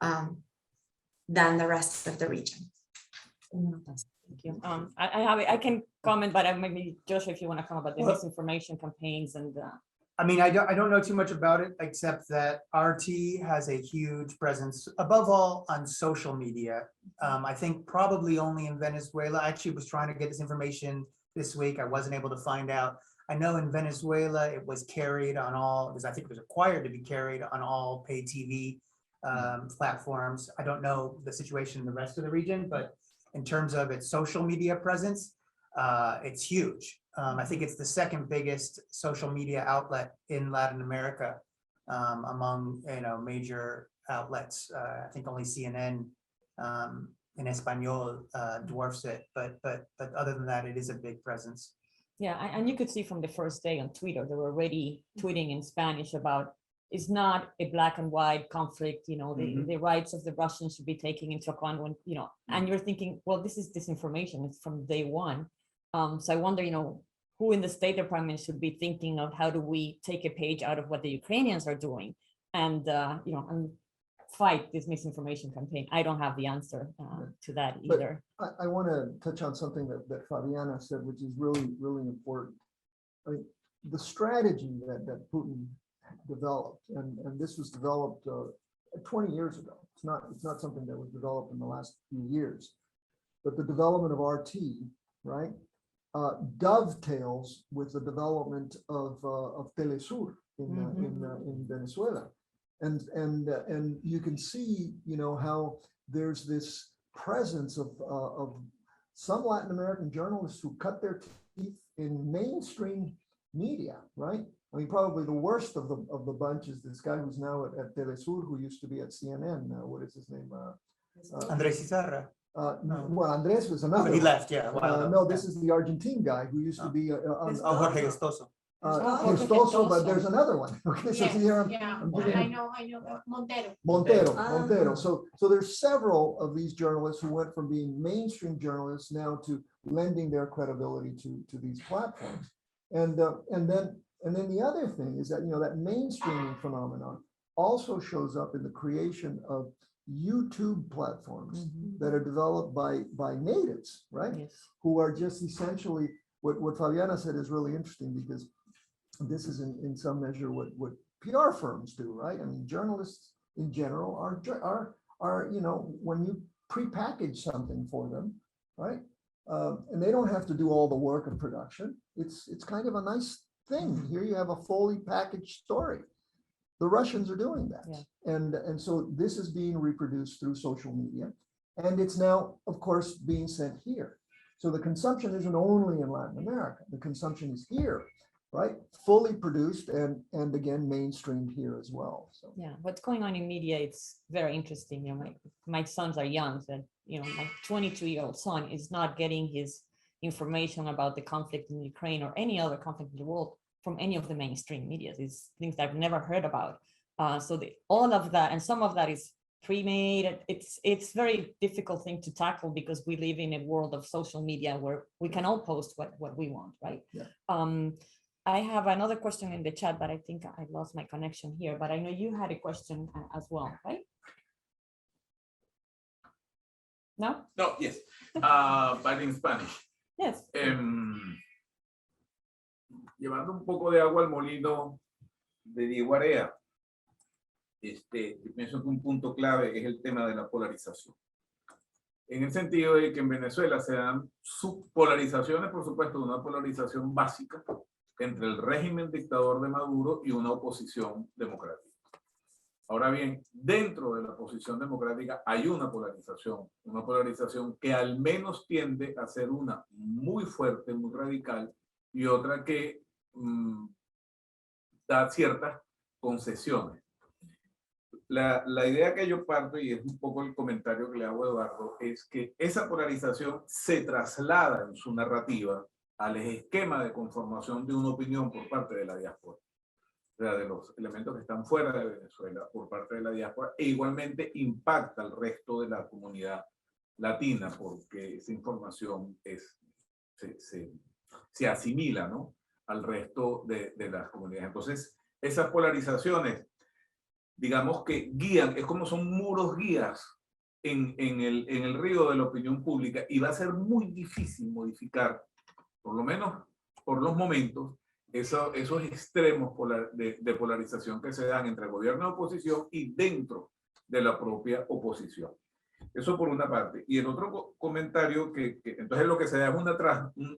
than the rest of the region. Thank you. I can comment, but maybe Joshua, if you want to comment about the misinformation campaigns and. I mean, I don't know too much about it, except that RT has a huge presence, above all on social media. I think probably only in Venezuela. I actually was trying to get this information this week. I wasn't able to find out. I know in Venezuela, it was carried on all, because I think it was required to be carried on all paid TV platforms. I don't know the situation in the rest of the region, but in terms of its social media presence, it's huge. I think it's the second biggest social media outlet in Latin America among major outlets. I think only CNN in Espanol dwarfs it, but other than that, it is a big presence. Yeah, and you could see from the first day on Twitter, they were already tweeting in Spanish about it's not a black and white conflict, the rights of the Russians should be taken into account when, and you're thinking, well, this is disinformation, it's from day one. So I wonder, who in the State Department should be thinking of how do we take a page out of what the Ukrainians are doing and, and fight this misinformation campaign. I don't have the answer to that either. But I want to touch on something that Fabiana said, which is really, really important. I mean, the strategy that Putin developed, and this was developed 20 years ago. It's not something that was developed in the last few years, but the development of RT, right, dovetails with the development of Telesur in Venezuela, and you can see how there's this presence of some Latin American journalists who cut their teeth in mainstream media, right? I mean, probably the worst of the bunch is this guy who's now at Telesur, who used to be at CNN. What is his name? Andres Izarra. No. Well, Andres was another. He left, yeah. No, this is the Argentine guy who used to be Jorge Gestoso. Gestoso, but there's another one. Okay, so here I'm giving I know, Montero. Montero. So there's several of these journalists who went from being mainstream journalists now to lending their credibility to these platforms. And then the other thing is that that mainstreaming phenomenon also shows up in the creation of YouTube platforms that are developed by natives, right? Yes. Who are just essentially what Fabiana said is really interesting, because this is in some measure what PR firms do, right? I mean, journalists in general are when you prepackage something for them, right? And they don't have to do all the work of production. It's kind of a nice thing. Here you have a fully packaged story. The Russians are doing that. Yeah. And so this is being reproduced through social media. And it's now, of course, being sent here. So the consumption isn't only in Latin America. The consumption is here, right? Fully produced and again, mainstreamed here as well. So yeah, what's going on in media, it's very interesting. My sons are young, so my 22-year-old son is not getting his information about the conflict in Ukraine or any other conflict in the world from any of the mainstream media. It's things that I've never heard about. So all of that, and some of that is pre-made. It's very difficult thing to tackle because we live in a world of social media where we can all post what we want, right? Yeah. I have another question in the chat, but I think I lost my connection here, but I know you had a question as well, right? No? No, yes, but in Spanish. Yes. Llevando un poco de agua al molino de Diego Area, pienso que un punto clave es el tema de la polarización. En el sentido de que en Venezuela se dan subpolarizaciones, por supuesto, una polarización básica entre el régimen dictador de Maduro y una oposición democrática. Ahora bien, dentro de la oposición democrática hay una polarización que al menos tiende a ser una muy fuerte, muy radical, y otra que da ciertas concesiones. La idea que yo parto, y es un poco el comentario que le hago a Eduardo, es que esa polarización se traslada en su narrativa al esquema de conformación de una opinión por parte de la diáspora, o sea, de los elementos que están fuera de Venezuela por parte de la diáspora, e igualmente impacta al resto de la comunidad latina, porque esa información se asimila, ¿no?, al resto de las comunidades. Entonces, esas polarizaciones, digamos que guían, es como son muros guías en el río de la opinión pública, y va a ser muy difícil modificar, por lo menos por los momentos, esos extremos de polarización que se dan entre el gobierno de oposición y dentro de la propia oposición. Eso por una parte. Y el otro comentario, que entonces lo que se da es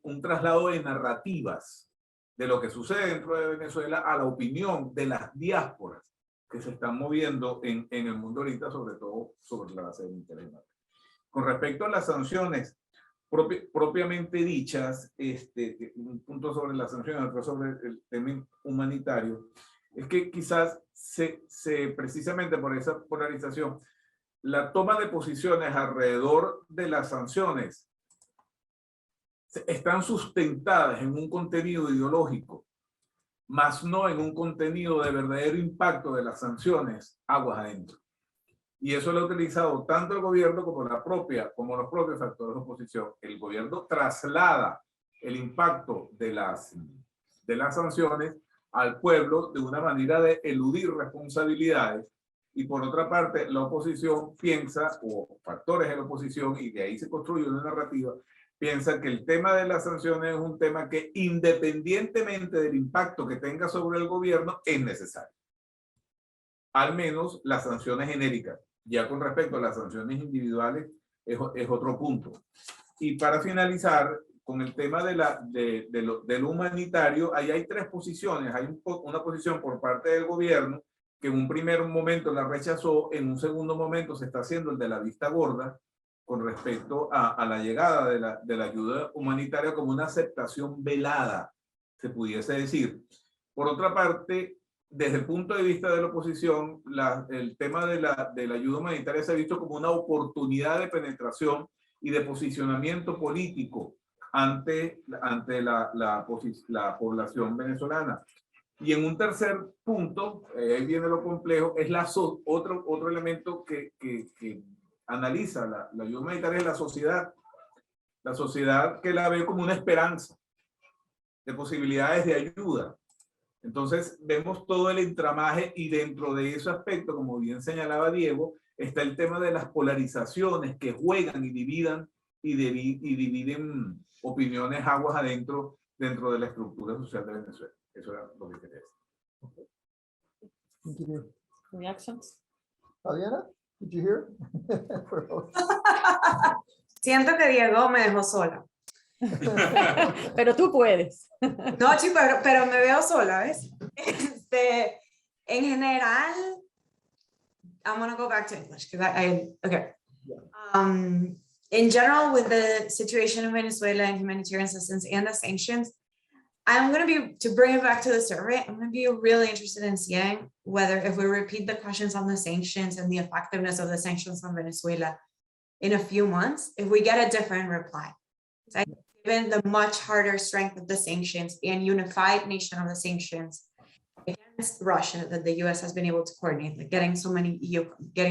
un traslado de narrativas de lo que sucede dentro de Venezuela a la opinión de las diásporas que se están moviendo en el mundo ahorita, sobre todo sobre la base del interés. Con respecto a las sanciones propiamente dichas, un punto sobre las sanciones, otro sobre el tema humanitario, es que quizás precisamente por esa polarización, la toma de posiciones alrededor de las sanciones están sustentadas en un contenido ideológico, más no en un contenido de verdadero impacto de las sanciones aguas adentro. Y eso lo ha utilizado tanto el gobierno como los propios factores de oposición. El gobierno traslada el impacto de las sanciones al pueblo de una manera de eludir responsabilidades, y por otra parte la oposición piensa, o factores de la oposición, y de ahí se construye una narrativa, piensa que el tema de las sanciones es un tema que, independientemente del impacto que tenga sobre el gobierno, es necesario. Al menos las sanciones genéricas. Ya con respecto a las sanciones individuales, es otro punto. Y para finalizar, con el tema de lo humanitario, ahí hay tres posiciones. Hay una posición por parte del gobierno, que en un primer momento la rechazó, en un segundo momento se está haciendo el de la vista gorda, con respecto a la llegada de la ayuda humanitaria, como una aceptación velada, se pudiese decir. Por otra parte, desde el punto de vista de la oposición, el tema de la ayuda humanitaria se ha visto como una oportunidad de penetración y de posicionamiento político ante la población venezolana. Y en un tercer punto, ahí viene lo complejo, es otro elemento que analiza la ayuda humanitaria, es la sociedad que la ve como una esperanza de posibilidades de ayuda. Entonces vemos todo el entramaje, y dentro de ese aspecto, como bien señalaba Diego, está el tema de las polarizaciones que juegan y dividen opiniones aguas adentro dentro de la estructura social de Venezuela. Eso era lo que quería decir. Reactions? Fabiana, did you hear? Siento que Diego me dejó sola. Pero tú puedes. No, chico, pero me veo sola, ¿ves? En general, I'm gonna go back to English because okay. In general, with the situation in Venezuela and humanitarian assistance and the sanctions, to bring it back to the survey, I'm gonna be really interested in seeing whether, if we repeat the questions on the sanctions and the effectiveness of the sanctions on Venezuela in a few months, if we get a different reply. So given the much harder strength of the sanctions and unified nation of the sanctions against Russia that the U.S. has been able to coordinate, like getting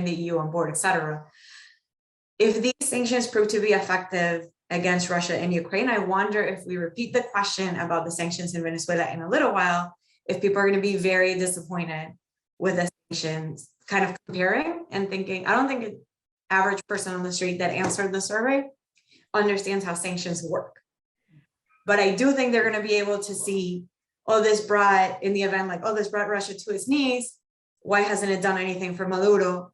the EU on board, etc. If these sanctions prove to be effective against Russia and Ukraine, I wonder if we repeat the question about the sanctions in Venezuela in a little while, if people are going to be very disappointed with the sanctions, kind of comparing and thinking, I don't think an average person on the street that answered the survey understands how sanctions work. But I do think they're going to be able to see, oh, this brought, in the event, like, oh, this brought Russia to its knees. Why hasn't it done anything for Maduro?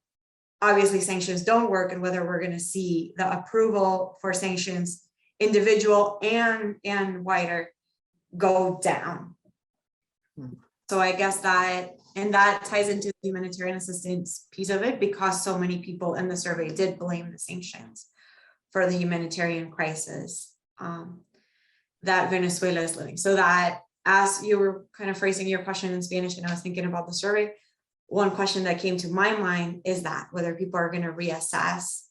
Obviously, sanctions don't work, and whether we're going to see the approval for sanctions, individual and wider, go down. So I guess that ties into the humanitarian assistance piece of it, because so many people in the survey did blame the sanctions for the humanitarian crisis that Venezuela is living. So that, as you were kind of phrasing your question in Spanish, and I was thinking about the survey, one question that came to my mind is that whether people are going to reassess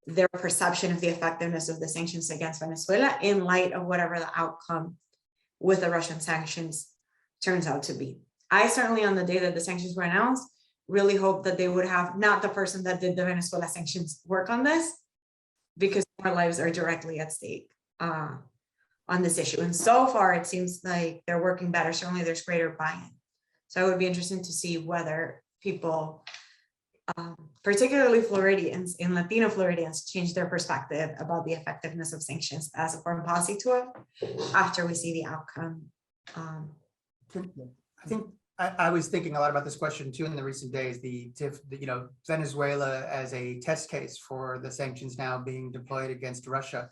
their perception of the effectiveness of the sanctions against Venezuela in light of whatever the outcome with the Russian sanctions turns out to be. I certainly, on the day that the sanctions were announced, really hope that they would have not the person that did the Venezuela sanctions work on this, because our lives are directly at stake on this issue. And so far, it seems like they're working better. Certainly there's greater buy-in. So it would be interesting to see whether people, particularly Floridians and Latino Floridians, change their perspective about the effectiveness of sanctions as a foreign policy tool after we see the outcome. I think I was thinking a lot about this question too in the recent days, Venezuela as a test case for the sanctions now being deployed against Russia.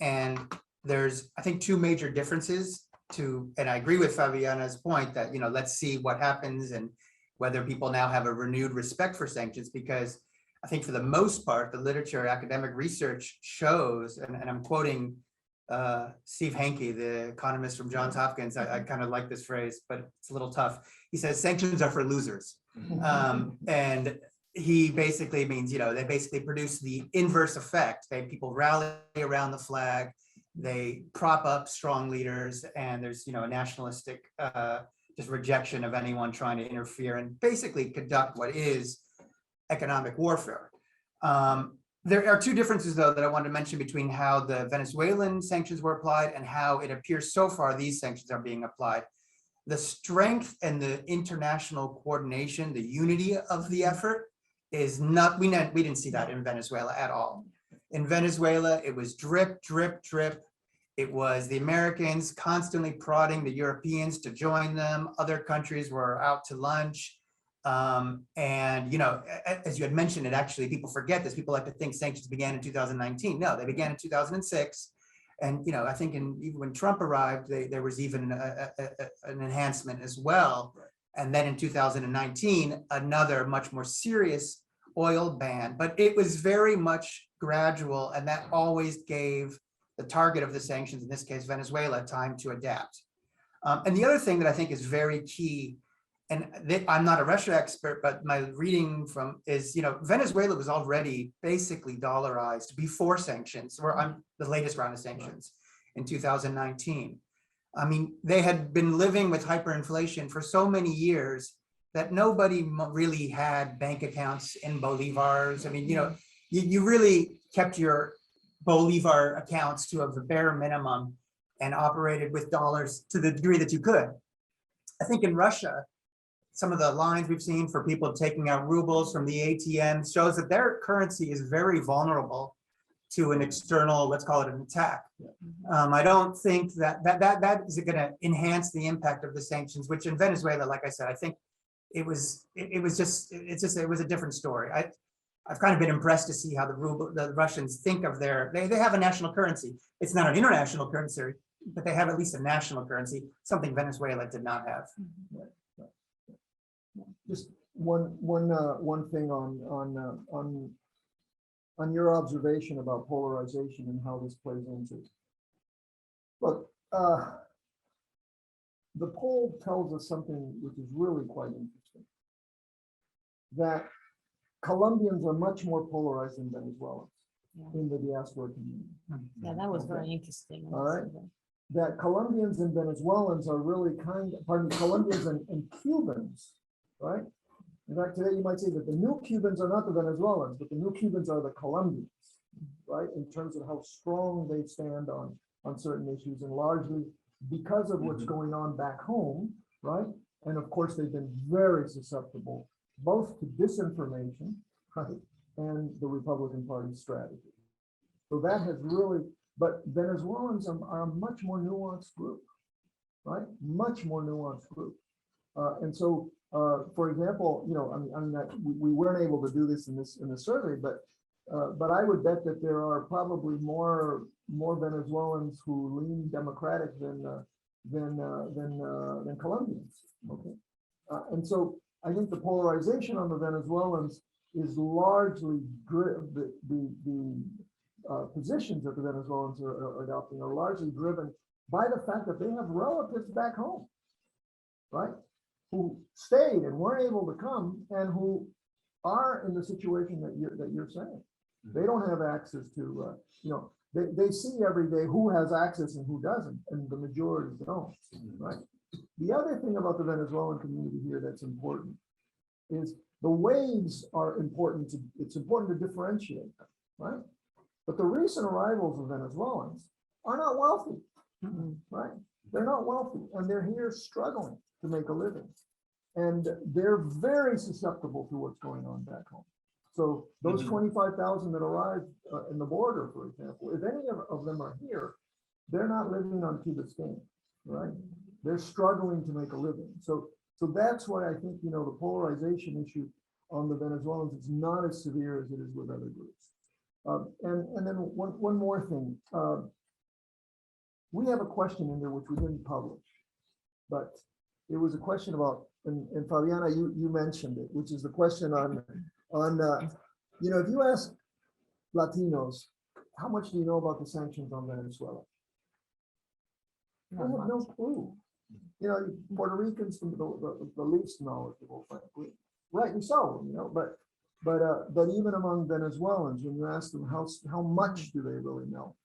And there's, I think, two major differences and I agree with Fabiana's point that, let's see what happens and whether people now have a renewed respect for sanctions, because I think for the most part, the literature, academic research shows, and I'm quoting Steve Hanke, the economist from Johns Hopkins. I kind of like this phrase, but it's a little tough. He says sanctions are for losers. And he basically means, they basically produce the inverse effect. People rally around the flag, they prop up strong leaders, and there's, a nationalistic just rejection of anyone trying to interfere and basically conduct what is economic warfare. There are two differences, though, that I wanted to mention between how the Venezuelan sanctions were applied and how it appears so far these sanctions are being applied. The strength and the international coordination, the unity of the effort is not, we didn't see that in Venezuela at all. In Venezuela, it was drip, drip, drip. It was the Americans constantly prodding the Europeans to join them. Other countries were out to lunch. And, as you had mentioned, it actually, people forget this. People like to think sanctions began in 2019. No, they began in 2006. And, I think even when Trump arrived, there was even an enhancement as well. And then in 2019, another much more serious oil ban, but it was very much gradual. And that always gave the target of the sanctions, in this case, Venezuela, time to adapt. And the other thing that I think is very key, and I'm not a Russia expert, but my reading from is, Venezuela was already basically dollarized before sanctions, or the latest round of sanctions in 2019. I mean, they had been living with hyperinflation for so many years that nobody really had bank accounts in bolivars. I mean, you really kept your Bolivar accounts to a bare minimum and operated with dollars to the degree that you could. I think in Russia, some of the lines we've seen for people taking out rubles from the ATM shows that their currency is very vulnerable to an external, let's call it an attack. I don't think that is going to enhance the impact of the sanctions, which in Venezuela, like I said, I think it was a different story. I've kind of been impressed to see how the Russians think of they have a national currency. It's not an international currency, but they have at least a national currency, something Venezuela did not have. Just one thing on your observation about polarization and how this plays into it. Look, the poll tells us something which is really quite interesting, that Colombians are much more polarized than Venezuelans in the diaspora community. Yeah, that was very interesting. All right. That Colombians and Venezuelans are really Colombians and Cubans, right? In fact, today you might say that the new Cubans are not the Venezuelans, but the new Cubans are the Colombians, right? In terms of how strong they stand on certain issues, and largely because of what's going on back home, right? And of course, they've been very susceptible both to disinformation, right, and the Republican Party strategy. So that has really, but Venezuelans are a much more nuanced group, right? Much more nuanced group. And so, for example, we weren't able to do this in the survey, but I would bet that there are probably more Venezuelans who lean Democratic than Colombians. Okay, and so I think the polarization on the Venezuelans is largely the positions that the Venezuelans are adopting are largely driven by the fact that they have relatives back home, right, who stayed and weren't able to come, and who are in the situation that you're saying. They don't have access to, they see every day who has access and who doesn't, and the majority don't, right? The other thing about the Venezuelan community here that's important is the waves are important it's important to differentiate them, right? But the recent arrivals of Venezuelans are not wealthy, right? They're not wealthy, and they're here struggling to make a living. And they're very susceptible to what's going on back home. So those 25,000 that arrived in the border, for example, if any of them are here, they're not living on Cuba Spain, right? They're struggling to make a living. So that's why I think, the polarization issue on the Venezuelans is not as severe as it is with other groups. And then one more thing. We have a question in there which we didn't publish, but it was a question about, and Fabiana, you mentioned it, which is the question on if you ask Latinos, how much do you know about the sanctions on Venezuela? They have no clue. Puerto Ricans, the least knowledgeable, frankly, rightly so, but even among Venezuelans, when you ask them how much do they really know,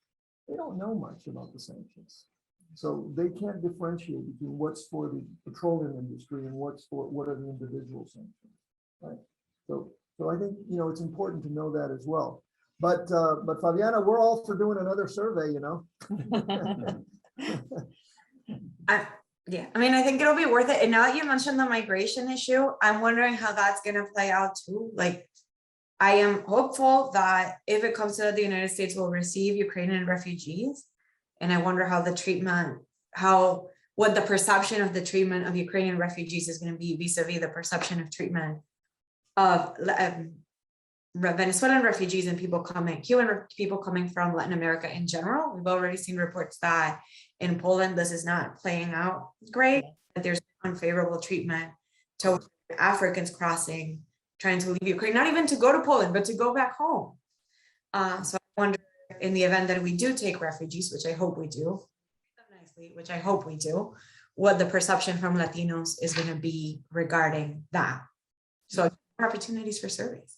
they don't know much about the sanctions. So they can't differentiate between what's for the petroleum industry and what are the individual sanctions, right? So I think it's important to know that as well. But Fabiana, we're all for doing another survey, Yeah, I think it'll be worth it. And now that you mentioned the migration issue, I'm wondering how that's going to play out too. Like, I am hopeful that if it comes to the United States, we'll receive Ukrainian refugees. And I wonder how what the perception of the treatment of Ukrainian refugees is going to be vis-a-vis the perception of treatment of Venezuelan refugees and Cuban people coming from Latin America in general. We've already seen reports that in Poland, this is not playing out great, that there's unfavorable treatment to Africans crossing, trying to leave Ukraine, not even to go to Poland, but to go back home. So I wonder, in the event that we do take refugees, which I hope we do, what the perception from Latinos is going to be regarding that. So opportunities for surveys.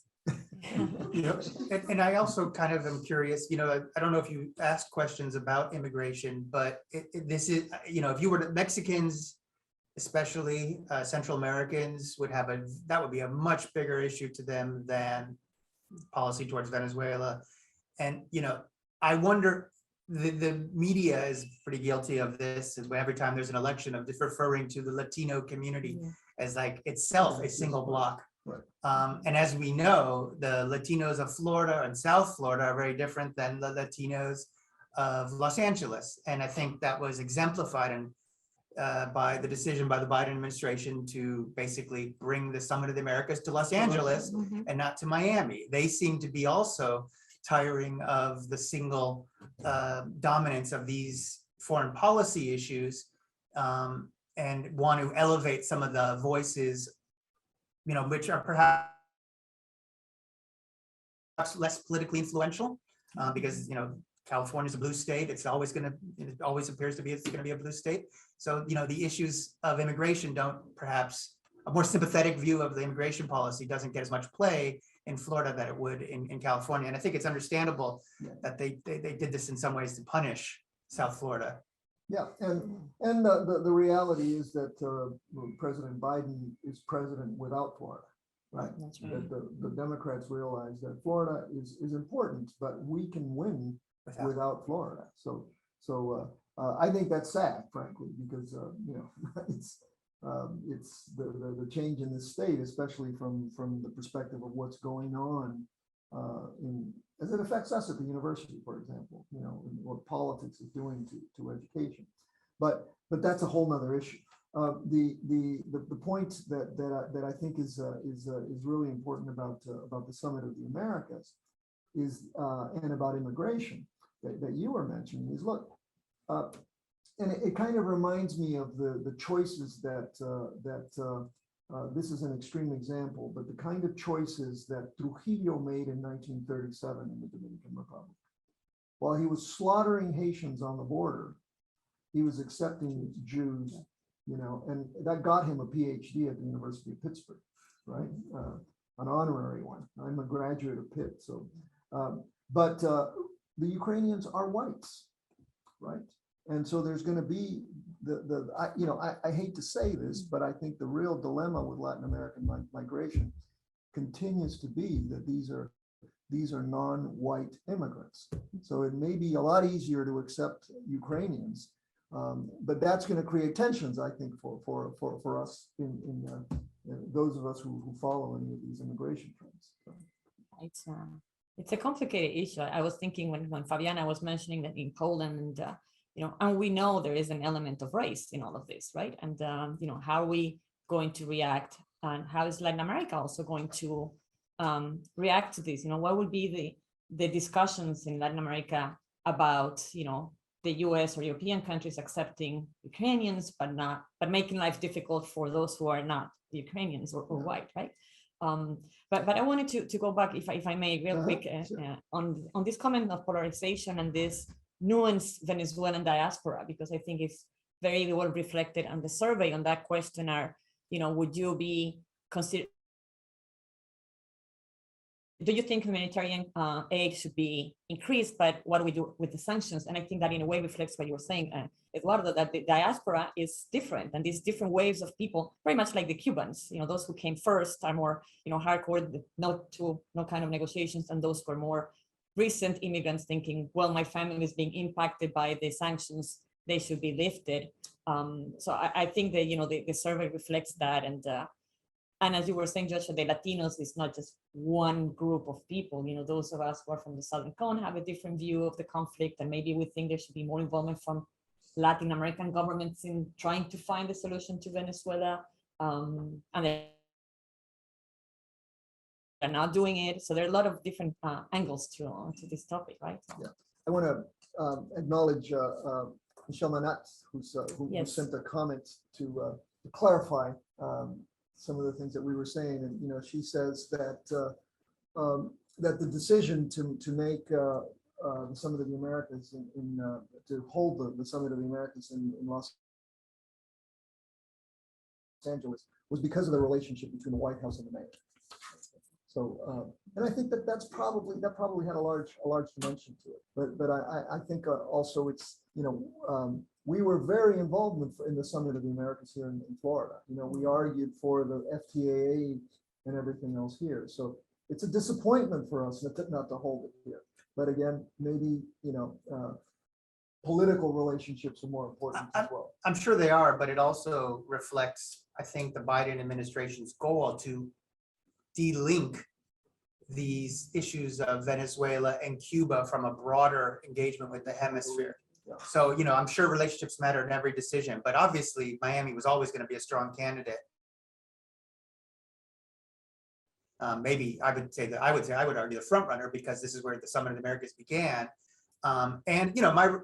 And I also kind of am curious, I don't know if you asked questions about immigration, but this is, if you were to, Mexicans, especially Central Americans, that would be a much bigger issue to them than policy towards Venezuela. And, I wonder, the media is pretty guilty of this, is every time there's an election of referring to the Latino community as like itself a single block. Right. And as we know, the Latinos of Florida and South Florida are very different than the Latinos of Los Angeles. And I think that was exemplified by the decision by the Biden administration to basically bring the Summit of the Americas to Los Angeles and not to Miami. They seem to be also tiring of the single dominance of these foreign policy issues and want to elevate some of the voices, which are perhaps less politically influential, because California is a blue state. It always appears to be it's going to be a blue state. So the issues of immigration don't, perhaps a more sympathetic view of the immigration policy doesn't get as much play in Florida that it would in California. And I think it's understandable that they did this in some ways to punish South Florida. Yeah, and the reality is that President Biden is president without Florida, right? That's right. That the Democrats realize that Florida is important, but we can win without Florida. So I think that's sad, frankly, because it's the change in this state, especially from the perspective of what's going on as it affects us at the university, for example, and what politics is doing to education. But that's a whole nother issue. The point that I think is really important about the Summit of the Americas is and about immigration that you were mentioning is, look, and it kind of reminds me of the choices that this is an extreme example, but the kind of choices that Trujillo made in 1937 in the Dominican Republic. While he was slaughtering Haitians on the border, he was accepting Jews, and that got him a PhD at the University of Pittsburgh, right? An honorary one. I'm a graduate of Pitt, so But the Ukrainians are whites, right? And so there's going to be I hate to say this, but I think the real dilemma with Latin American migration continues to be that these are non-white immigrants. So it may be a lot easier to accept Ukrainians, but that's going to create tensions, I think, for us in those of us who follow any of these immigration trends. It's a complicated issue. I was thinking when Fabiana was mentioning that in Poland, and and we know there is an element of race in all of this, right? And how are we going to react, and how is Latin America also going to react to this? What will be the discussions in Latin America about the U.S. or European countries accepting Ukrainians, but making life difficult for those who are not Ukrainians or white, right? But I wanted to go back, if I may, real quick, on this comment of polarization and this nuanced Venezuelan diaspora, because I think it's very well reflected on the survey on that questionnaire. Would you be considered? Do you think humanitarian aid should be increased, but what do we do with the sanctions? And I think that in a way reflects what you were saying, Eduardo, that the diaspora is different, and these different waves of people, very much like the Cubans, those who came first are more, hardcore, no kind of negotiations, and those who are more recent immigrants thinking, well, my family is being impacted by the sanctions, they should be lifted. So I think that, the survey reflects that, and as you were saying, Joshua, the Latinos is not just one group of people. Those of us who are from the Southern Cone have a different view of the conflict, and maybe we think there should be more involvement from Latin American governments in trying to find a solution to Venezuela, and they're not doing it. So there are a lot of different angles to this topic, right? Yeah, I want to acknowledge Michelle Manat, who sent a comment to clarify some of the things that we were saying, and she says that that the decision to make the Summit of the Americas to hold the Summit of the Americas in Los Angeles was because of the relationship between the White House and the mayor. So, and I think that probably had a large dimension to it. But I think also it's we were very involved in the Summit of the Americas here in Florida. We argued for the FTAA and everything else here. So it's a disappointment for us not to hold it here. But again, maybe political relationships are more important as well. I'm sure they are, but it also reflects, I think, the Biden administration's goal to de-link these issues of Venezuela and Cuba from a broader engagement with the hemisphere. Yeah. So, I'm sure relationships matter in every decision, but obviously Miami was always going to be a strong candidate. Maybe I would argue the front runner, because this is where the Summit of the Americas began. And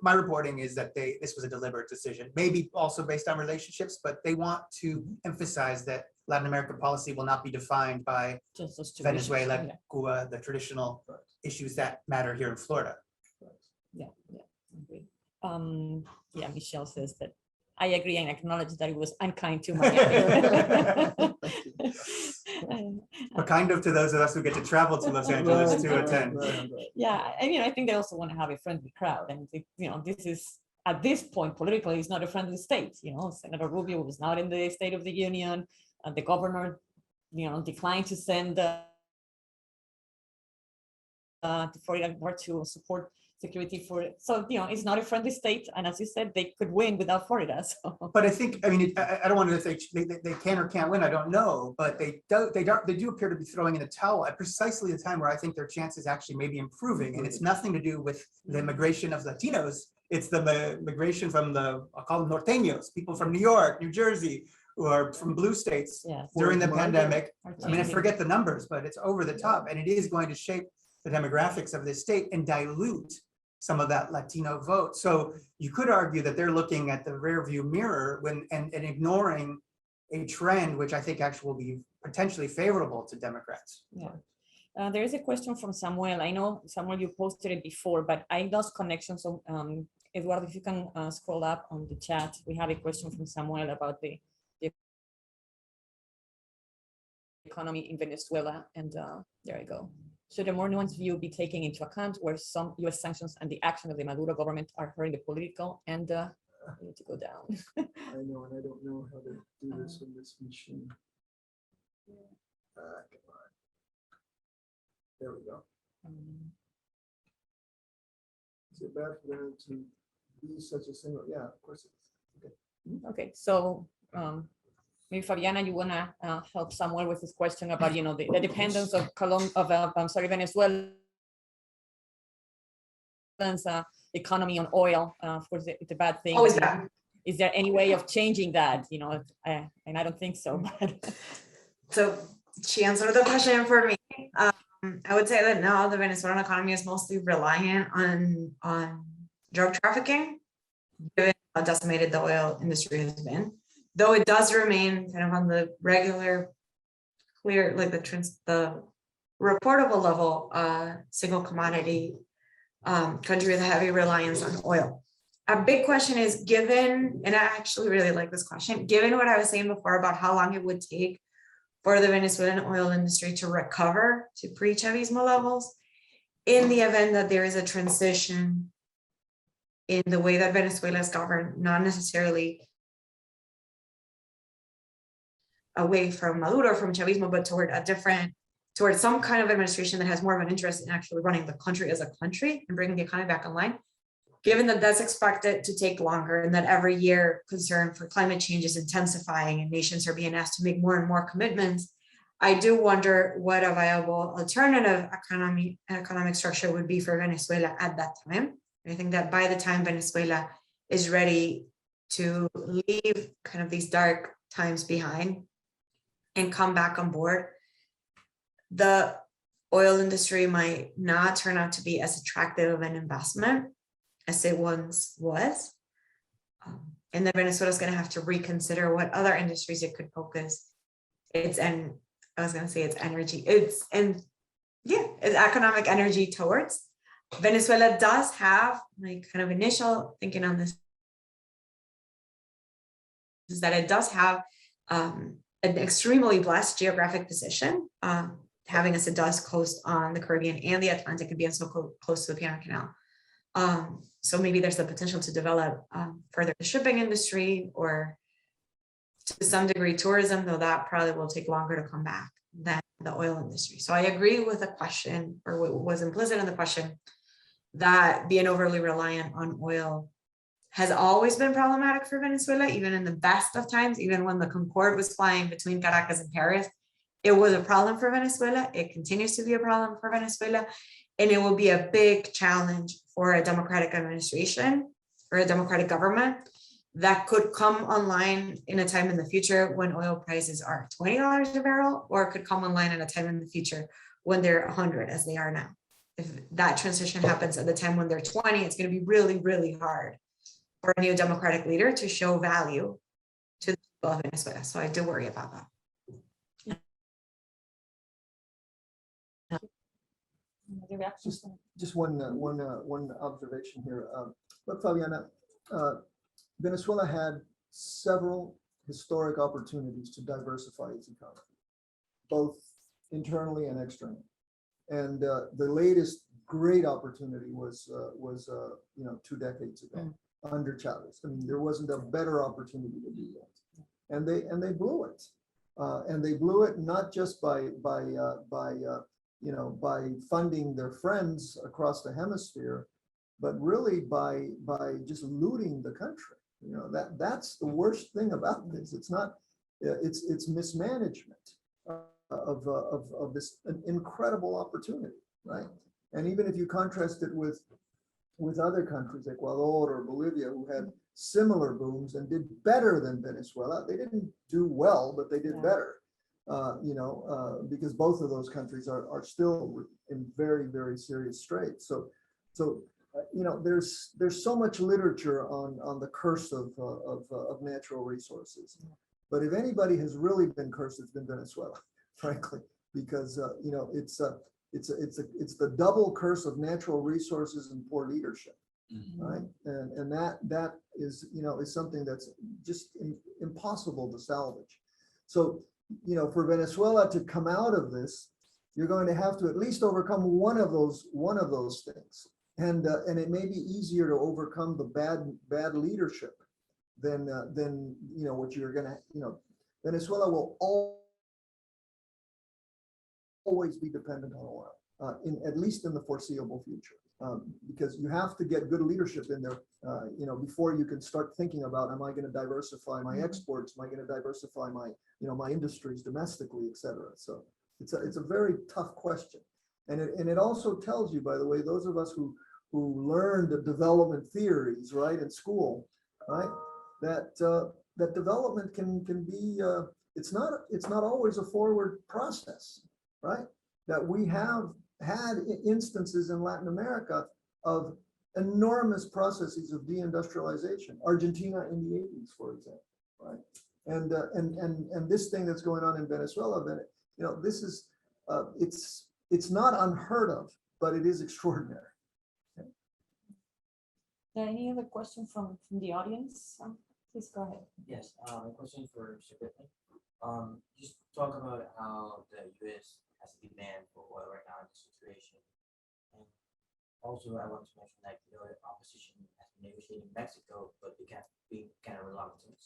my reporting is that this was a deliberate decision, maybe also based on relationships, but they want to emphasize that Latin American policy will not be defined by just Venezuela, Cuba, the traditional issues that matter here in Florida. Yeah, agree. Michelle says that I agree and acknowledge that it was unkind to Miami. But kind of to those of us who get to travel to Los Angeles to attend. Yeah, and I think they also want to have a friendly crowd, and this is, at this point, politically, it's not a friendly state. Senator Rubio was not in the State of the Union, and the governor, declined to send to Florida to support security for it. So, it's not a friendly state. And as you said, they could win without Florida. So. But I think, I don't want to say they can or can't win. I don't know, but they do appear to be throwing in a towel at precisely the time where I think their chances actually may be improving. And it's nothing to do with the migration of Latinos. It's the migration from I'll call them norteños, people from New York, New Jersey, who are from blue states during the pandemic. I forget the numbers, but it's over the top. And it is going to shape the demographics of this state and dilute some of that Latino vote. So you could argue that they're looking at the rear view mirror and ignoring a trend, which I think actually will be potentially favorable to Democrats. Yeah. There is a question from Samuel. I know, Samuel, you posted it before, but I lost connection. So Eduardo, if you can scroll up on the chat, we have a question from Samuel about the economy in Venezuela. And there I go. Should a more nuanced view be taken into account where some US sanctions and the action of the Maduro government are hurting the political and I need to go down. I know, and I don't know how to do this in this machine. Come on. There we go. Is it bad for them to be such a single? Yeah, of course it is. Okay, so maybe Fabiana, you wanna help Samuel with this question about, the dependence of Venezuela's economy on oil. Of course, it's a bad thing. Always bad. Is there any way of changing that? And I don't think so. But So she answered the question for me. I would say that now the Venezuelan economy is mostly reliant on drug trafficking, given how decimated the oil industry has been. Though it does remain kind of on the regular, clear, like the reportable level, single commodity country with a heavy reliance on oil. A big question is, given, and I actually really like this question, given what I was saying before about how long it would take for the Venezuelan oil industry to recover to pre-Chavismo levels, in the event that there is a transition in the way that Venezuela is governed, not necessarily away from Maduro, from Chavismo, but toward some kind of administration that has more of an interest in actually running the country as a country and bringing the economy back online. Given that that's expected to take longer and that every year concern for climate change is intensifying and nations are being asked to make more and more commitments, I do wonder what a viable alternative economic structure would be for Venezuela at that time. I think that by the time Venezuela is ready to leave kind of these dark times behind and come back on board, the oil industry might not turn out to be as attractive of an investment as it once was. And then Venezuela is going to have to reconsider what other industries it could focus its economic energy towards. Venezuela does have, my kind of initial thinking on this is that it does have an extremely blessed geographic position, having as it does coast on the Caribbean and the Atlantic and being so close to the Panama Canal. So maybe there's the potential to develop further the shipping industry or to some degree tourism, though that probably will take longer to come back than the oil industry. So I agree with the question, or what was implicit in the question, that being overly reliant on oil has always been problematic for Venezuela, even in the best of times, even when the Concorde was flying between Caracas and Paris. It was a problem for Venezuela. It continues to be a problem for Venezuela. And it will be a big challenge for a democratic administration or a democratic government that could come online in a time in the future when oil prices are $20 a barrel, or it could come online in a time in the future when they're 100 as they are now. If that transition happens at the time when they're 20, it's going to be really, really hard for a new democratic leader to show value to the people of Venezuela. So I do worry about that. Just one observation here. But Fabiana, Venezuela had several historic opportunities to diversify its economy, both internally and externally. And the latest great opportunity was 2 decades ago under Chavez. I mean, there wasn't a better opportunity to do that, and they blew it. And they blew it not just by funding their friends across the hemisphere, but really by just looting the country. That's the worst thing about this. It's not, it's mismanagement of this incredible opportunity, right? And even if you contrast it with other countries, Ecuador or Bolivia, who had similar booms and did better than Venezuela, they didn't do well, but they did better. Because both of those countries are still in very, very serious straits. So there's so much literature on the curse of natural resources. But if anybody has really been cursed, it's been Venezuela, frankly, because it's the double curse of natural resources and poor leadership, right? And that is something that's just impossible to salvage. So for Venezuela to come out of this you're going to have to at least overcome one of those things. And it may be easier to overcome the bad leadership than what you're gonna, Venezuela will always be dependent on oil, at least in the foreseeable future, because you have to get good leadership in there, before you can start thinking about, am I going to diversify my exports? Am I going to diversify my, my industries domestically, et cetera? So it's a very tough question. And it also tells you, by the way, those of us who learned the development theories, right, in school, right, that development can be, it's not always a forward process, right? That we have had instances in Latin America of enormous processes of deindustrialization. Argentina in the 80s, for example, right? And this thing that's going on in Venezuela, this is, it's not unheard of, but it is extraordinary. Any other question from the audience? Please go ahead. Yes, a question for Mr. Goodman. Just talk about how the U.S. has a demand for oil right now in the situation. And also, I want to mention that the opposition has been negotiating Mexico, but they can't be kind of reluctant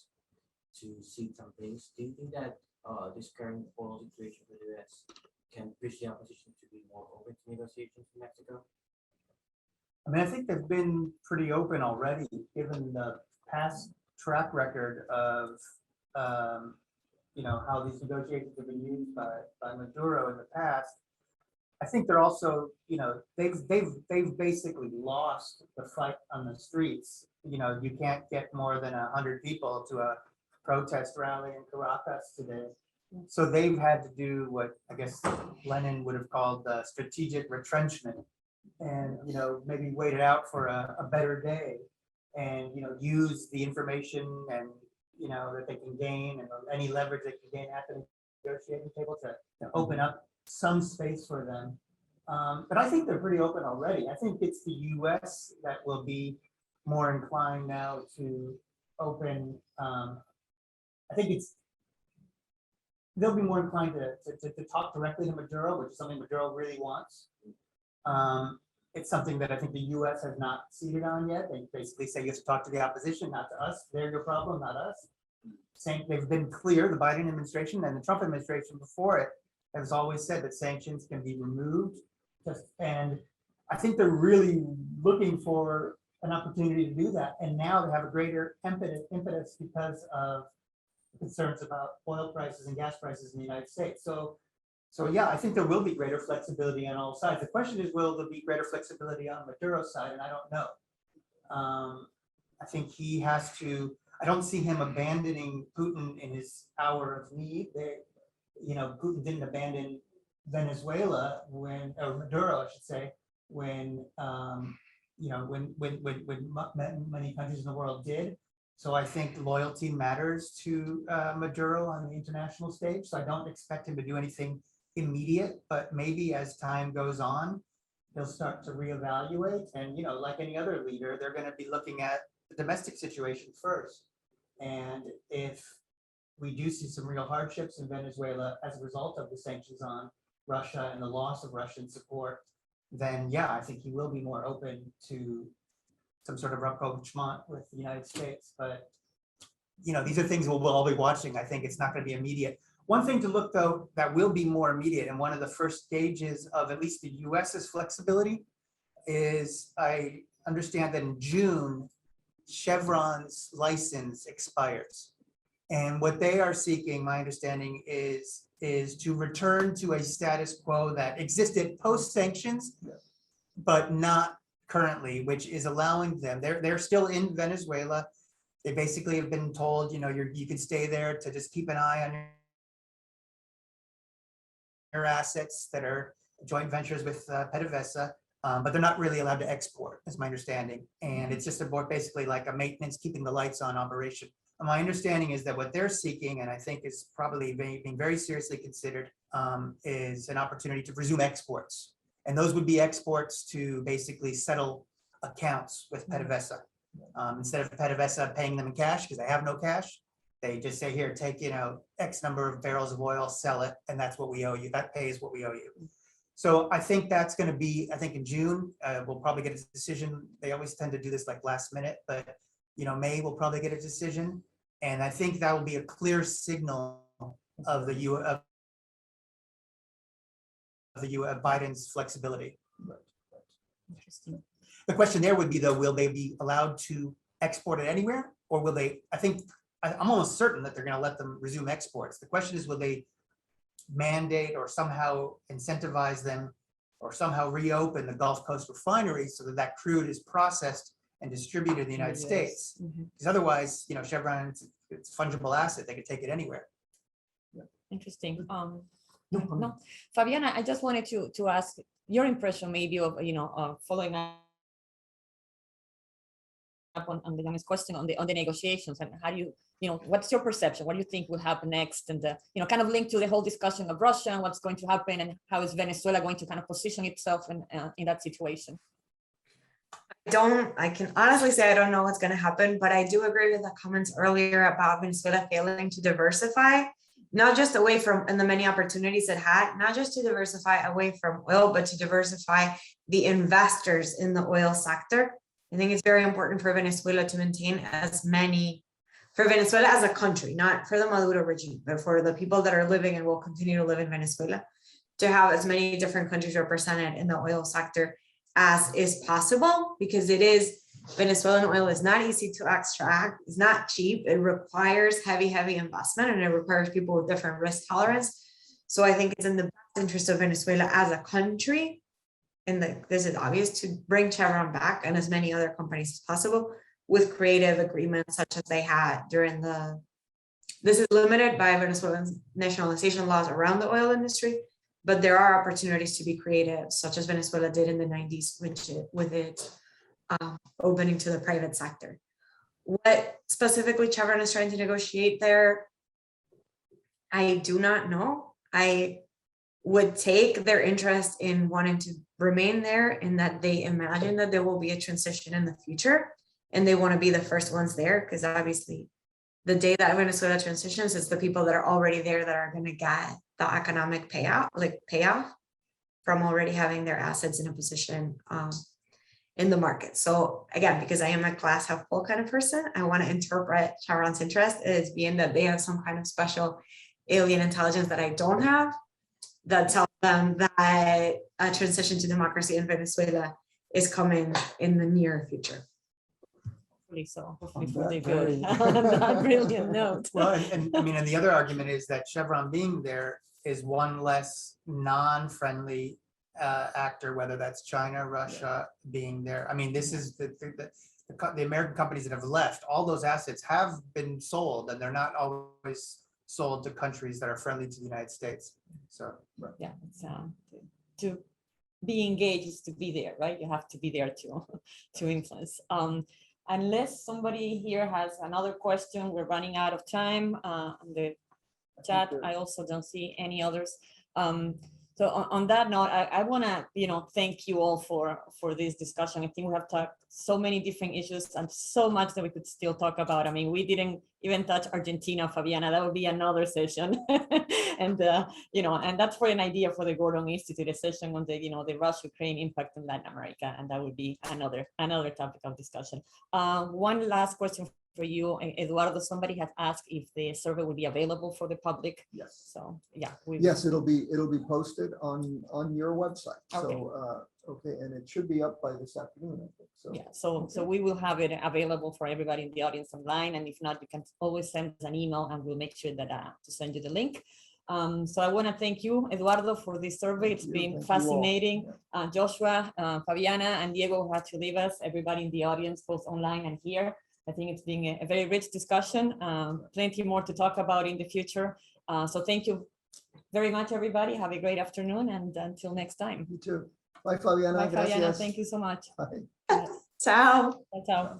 to see some things. Do you think that this current oil situation for the U.S. can push the opposition to be more open to negotiations with Mexico? I mean, I think they've been pretty open already, given the past track record of, how these negotiations have been used by Maduro in the past. I think they're also, they've basically lost the fight on the streets. You can't get more than 100 people to a protest rally in Caracas today. So they've had to do what I guess Lenin would have called the strategic retrenchment, and maybe wait it out for a better day, and use the information and that they can gain and any leverage they can gain at the negotiating table to open up some space for them. But I think they're pretty open already. I think it's the U.S. that will be more inclined now to open. I think they'll be more inclined to talk directly to Maduro, which is something Maduro really wants. It's something that I think the U.S. has not ceded on yet. They basically say you have to talk to the opposition, not to us. They're your problem, not us. They've been clear, the Biden administration and the Trump administration before it has always said that sanctions can be removed. And I think they're really looking for an opportunity to do that. And now they have a greater impetus because of concerns about oil prices and gas prices in the United States. So yeah, I think there will be greater flexibility on all sides. The question is, will there be greater flexibility on Maduro's side? And I don't know. I think he has to, I don't see him abandoning Putin in his hour of need. Putin didn't abandon Venezuela or Maduro, I should say, when many countries in the world did. So I think loyalty matters to Maduro on the international stage. So I don't expect him to do anything immediate, but maybe as time goes on, he'll start to reevaluate. And like any other leader, they're going to be looking at the domestic situation first. And if we do see some real hardships in Venezuela as a result of the sanctions on Russia and the loss of Russian support, then yeah, I think he will be more open to some sort of rapprochement with the United States. But these are things we'll all be watching. I think it's not going to be immediate. One thing to look, though, that will be more immediate, and one of the first stages of at least the US's flexibility is, I understand that in June, Chevron's license expires. And what they are seeking, my understanding, is to return to a status quo that existed post-sanctions, but not currently, which is allowing them, they're still in Venezuela. They basically have been told, you can stay there to just keep an eye on your assets that are joint ventures with PDVSA, but they're not really allowed to export, is my understanding. And it's just basically like a maintenance, keeping the lights on operation. And my understanding is that what they're seeking, and I think is probably being very seriously considered, is an opportunity to resume exports. And those would be exports to basically settle accounts with PDVSA. Instead of PDVSA paying them in cash, because they have no cash, they just say, here, take X number of barrels of oil, sell it, and that's what we owe you. That pays what we owe you. So I think that's going to be, I think in June, we'll probably get a decision. They always tend to do this like last minute, but May we'll probably get a decision. And I think that will be a clear signal of the Biden's flexibility. Interesting. The question there would be though, will they be allowed to export it anywhere? Or will they, I'm almost certain that they're going to let them resume exports. The question is, will they mandate or somehow incentivize them or somehow reopen the Gulf Coast refineries so that that crude is processed and distributed in the United States? Because otherwise, Chevron, it's a fungible asset. They could take it anywhere. Interesting. No, Fabiana, I just wanted to ask your impression maybe of, following up on the youngest question on the negotiations, and how do you, what's your perception? What do you think will happen next? And, kind of linked to the whole discussion of Russia and what's going to happen, and how is Venezuela going to kind of position itself in that situation? I can honestly say I don't know what's going to happen, but I do agree with the comments earlier about Venezuela failing to diversify, not just away from, and the many opportunities it had, not just to diversify away from oil, but to diversify the investors in the oil sector. I think it's very important for Venezuela to maintain for Venezuela as a country, not for the Maduro regime, but for the people that are living and will continue to live in Venezuela, to have as many different countries represented in the oil sector as is possible, because Venezuelan oil is not easy to extract, it's not cheap, it requires heavy investment, and it requires people with different risk tolerance. So I think it's in the best interest of Venezuela as a country, and this is obvious, to bring Chevron back and as many other companies as possible with creative agreements such as they had during this is limited by Venezuelan nationalization laws around the oil industry, but there are opportunities to be creative, such as Venezuela did in the 90s with it opening to the private sector. What specifically Chevron is trying to negotiate there, I do not know. I would take their interest in wanting to remain there, in that they imagine that there will be a transition in the future, and they want to be the first ones there, because obviously the day that Venezuela transitions, it's the people that are already there that are going to get the economic payoff from already having their assets in a position in the market. So again, because I am a glass half full kind of person, I want to interpret Chevron's interest as being that they have some kind of special alien intelligence that I don't have, that tells them that a transition to democracy in Venezuela is coming in the near future. Hopefully so. Hopefully for the good. Not brilliant note. Well, and the other argument is that Chevron being there is one less non-friendly actor, whether that's China, Russia being there. I mean, this is the American companies that have left. All those assets have been sold, and they're not always sold to countries that are friendly to the United States. So yeah, it's, to be engaged is to be there, right? You have to be there to influence. Unless somebody here has another question, we're running out of time. On the chat, I also don't see any others. So on that note, I want to, thank you all for this discussion. I think we have talked so many different issues and so much that we could still talk about. I mean, we didn't even touch Argentina, Fabiana. That would be another session. And and that's for an idea for the Gordon Institute, a session on the Russia-Ukraine impact in Latin America, and that would be another topic of discussion. One last question for you, Eduardo. Somebody had asked if the survey would be available for the public. Yes. So yeah. Yes, it'll be posted on your website. Okay. So okay, and it should be up by this afternoon, I think. So yeah. So we will have it available for everybody in the audience online, and if not, you can always send us an email, and we'll make sure that to send you the link. So I want to thank you, Eduardo, for this survey. It's been fascinating. Joshua, Fabiana, and Diego, who had to leave us, everybody in the audience, both online and here. I think it's been a very rich discussion, plenty more to talk about in the future. So thank you very much, everybody. Have a great afternoon, and until next time. you too. Bye, Fabiana. Bye, Fabiana. Gracias. Thank you so much. Bye. Ciao. Ciao.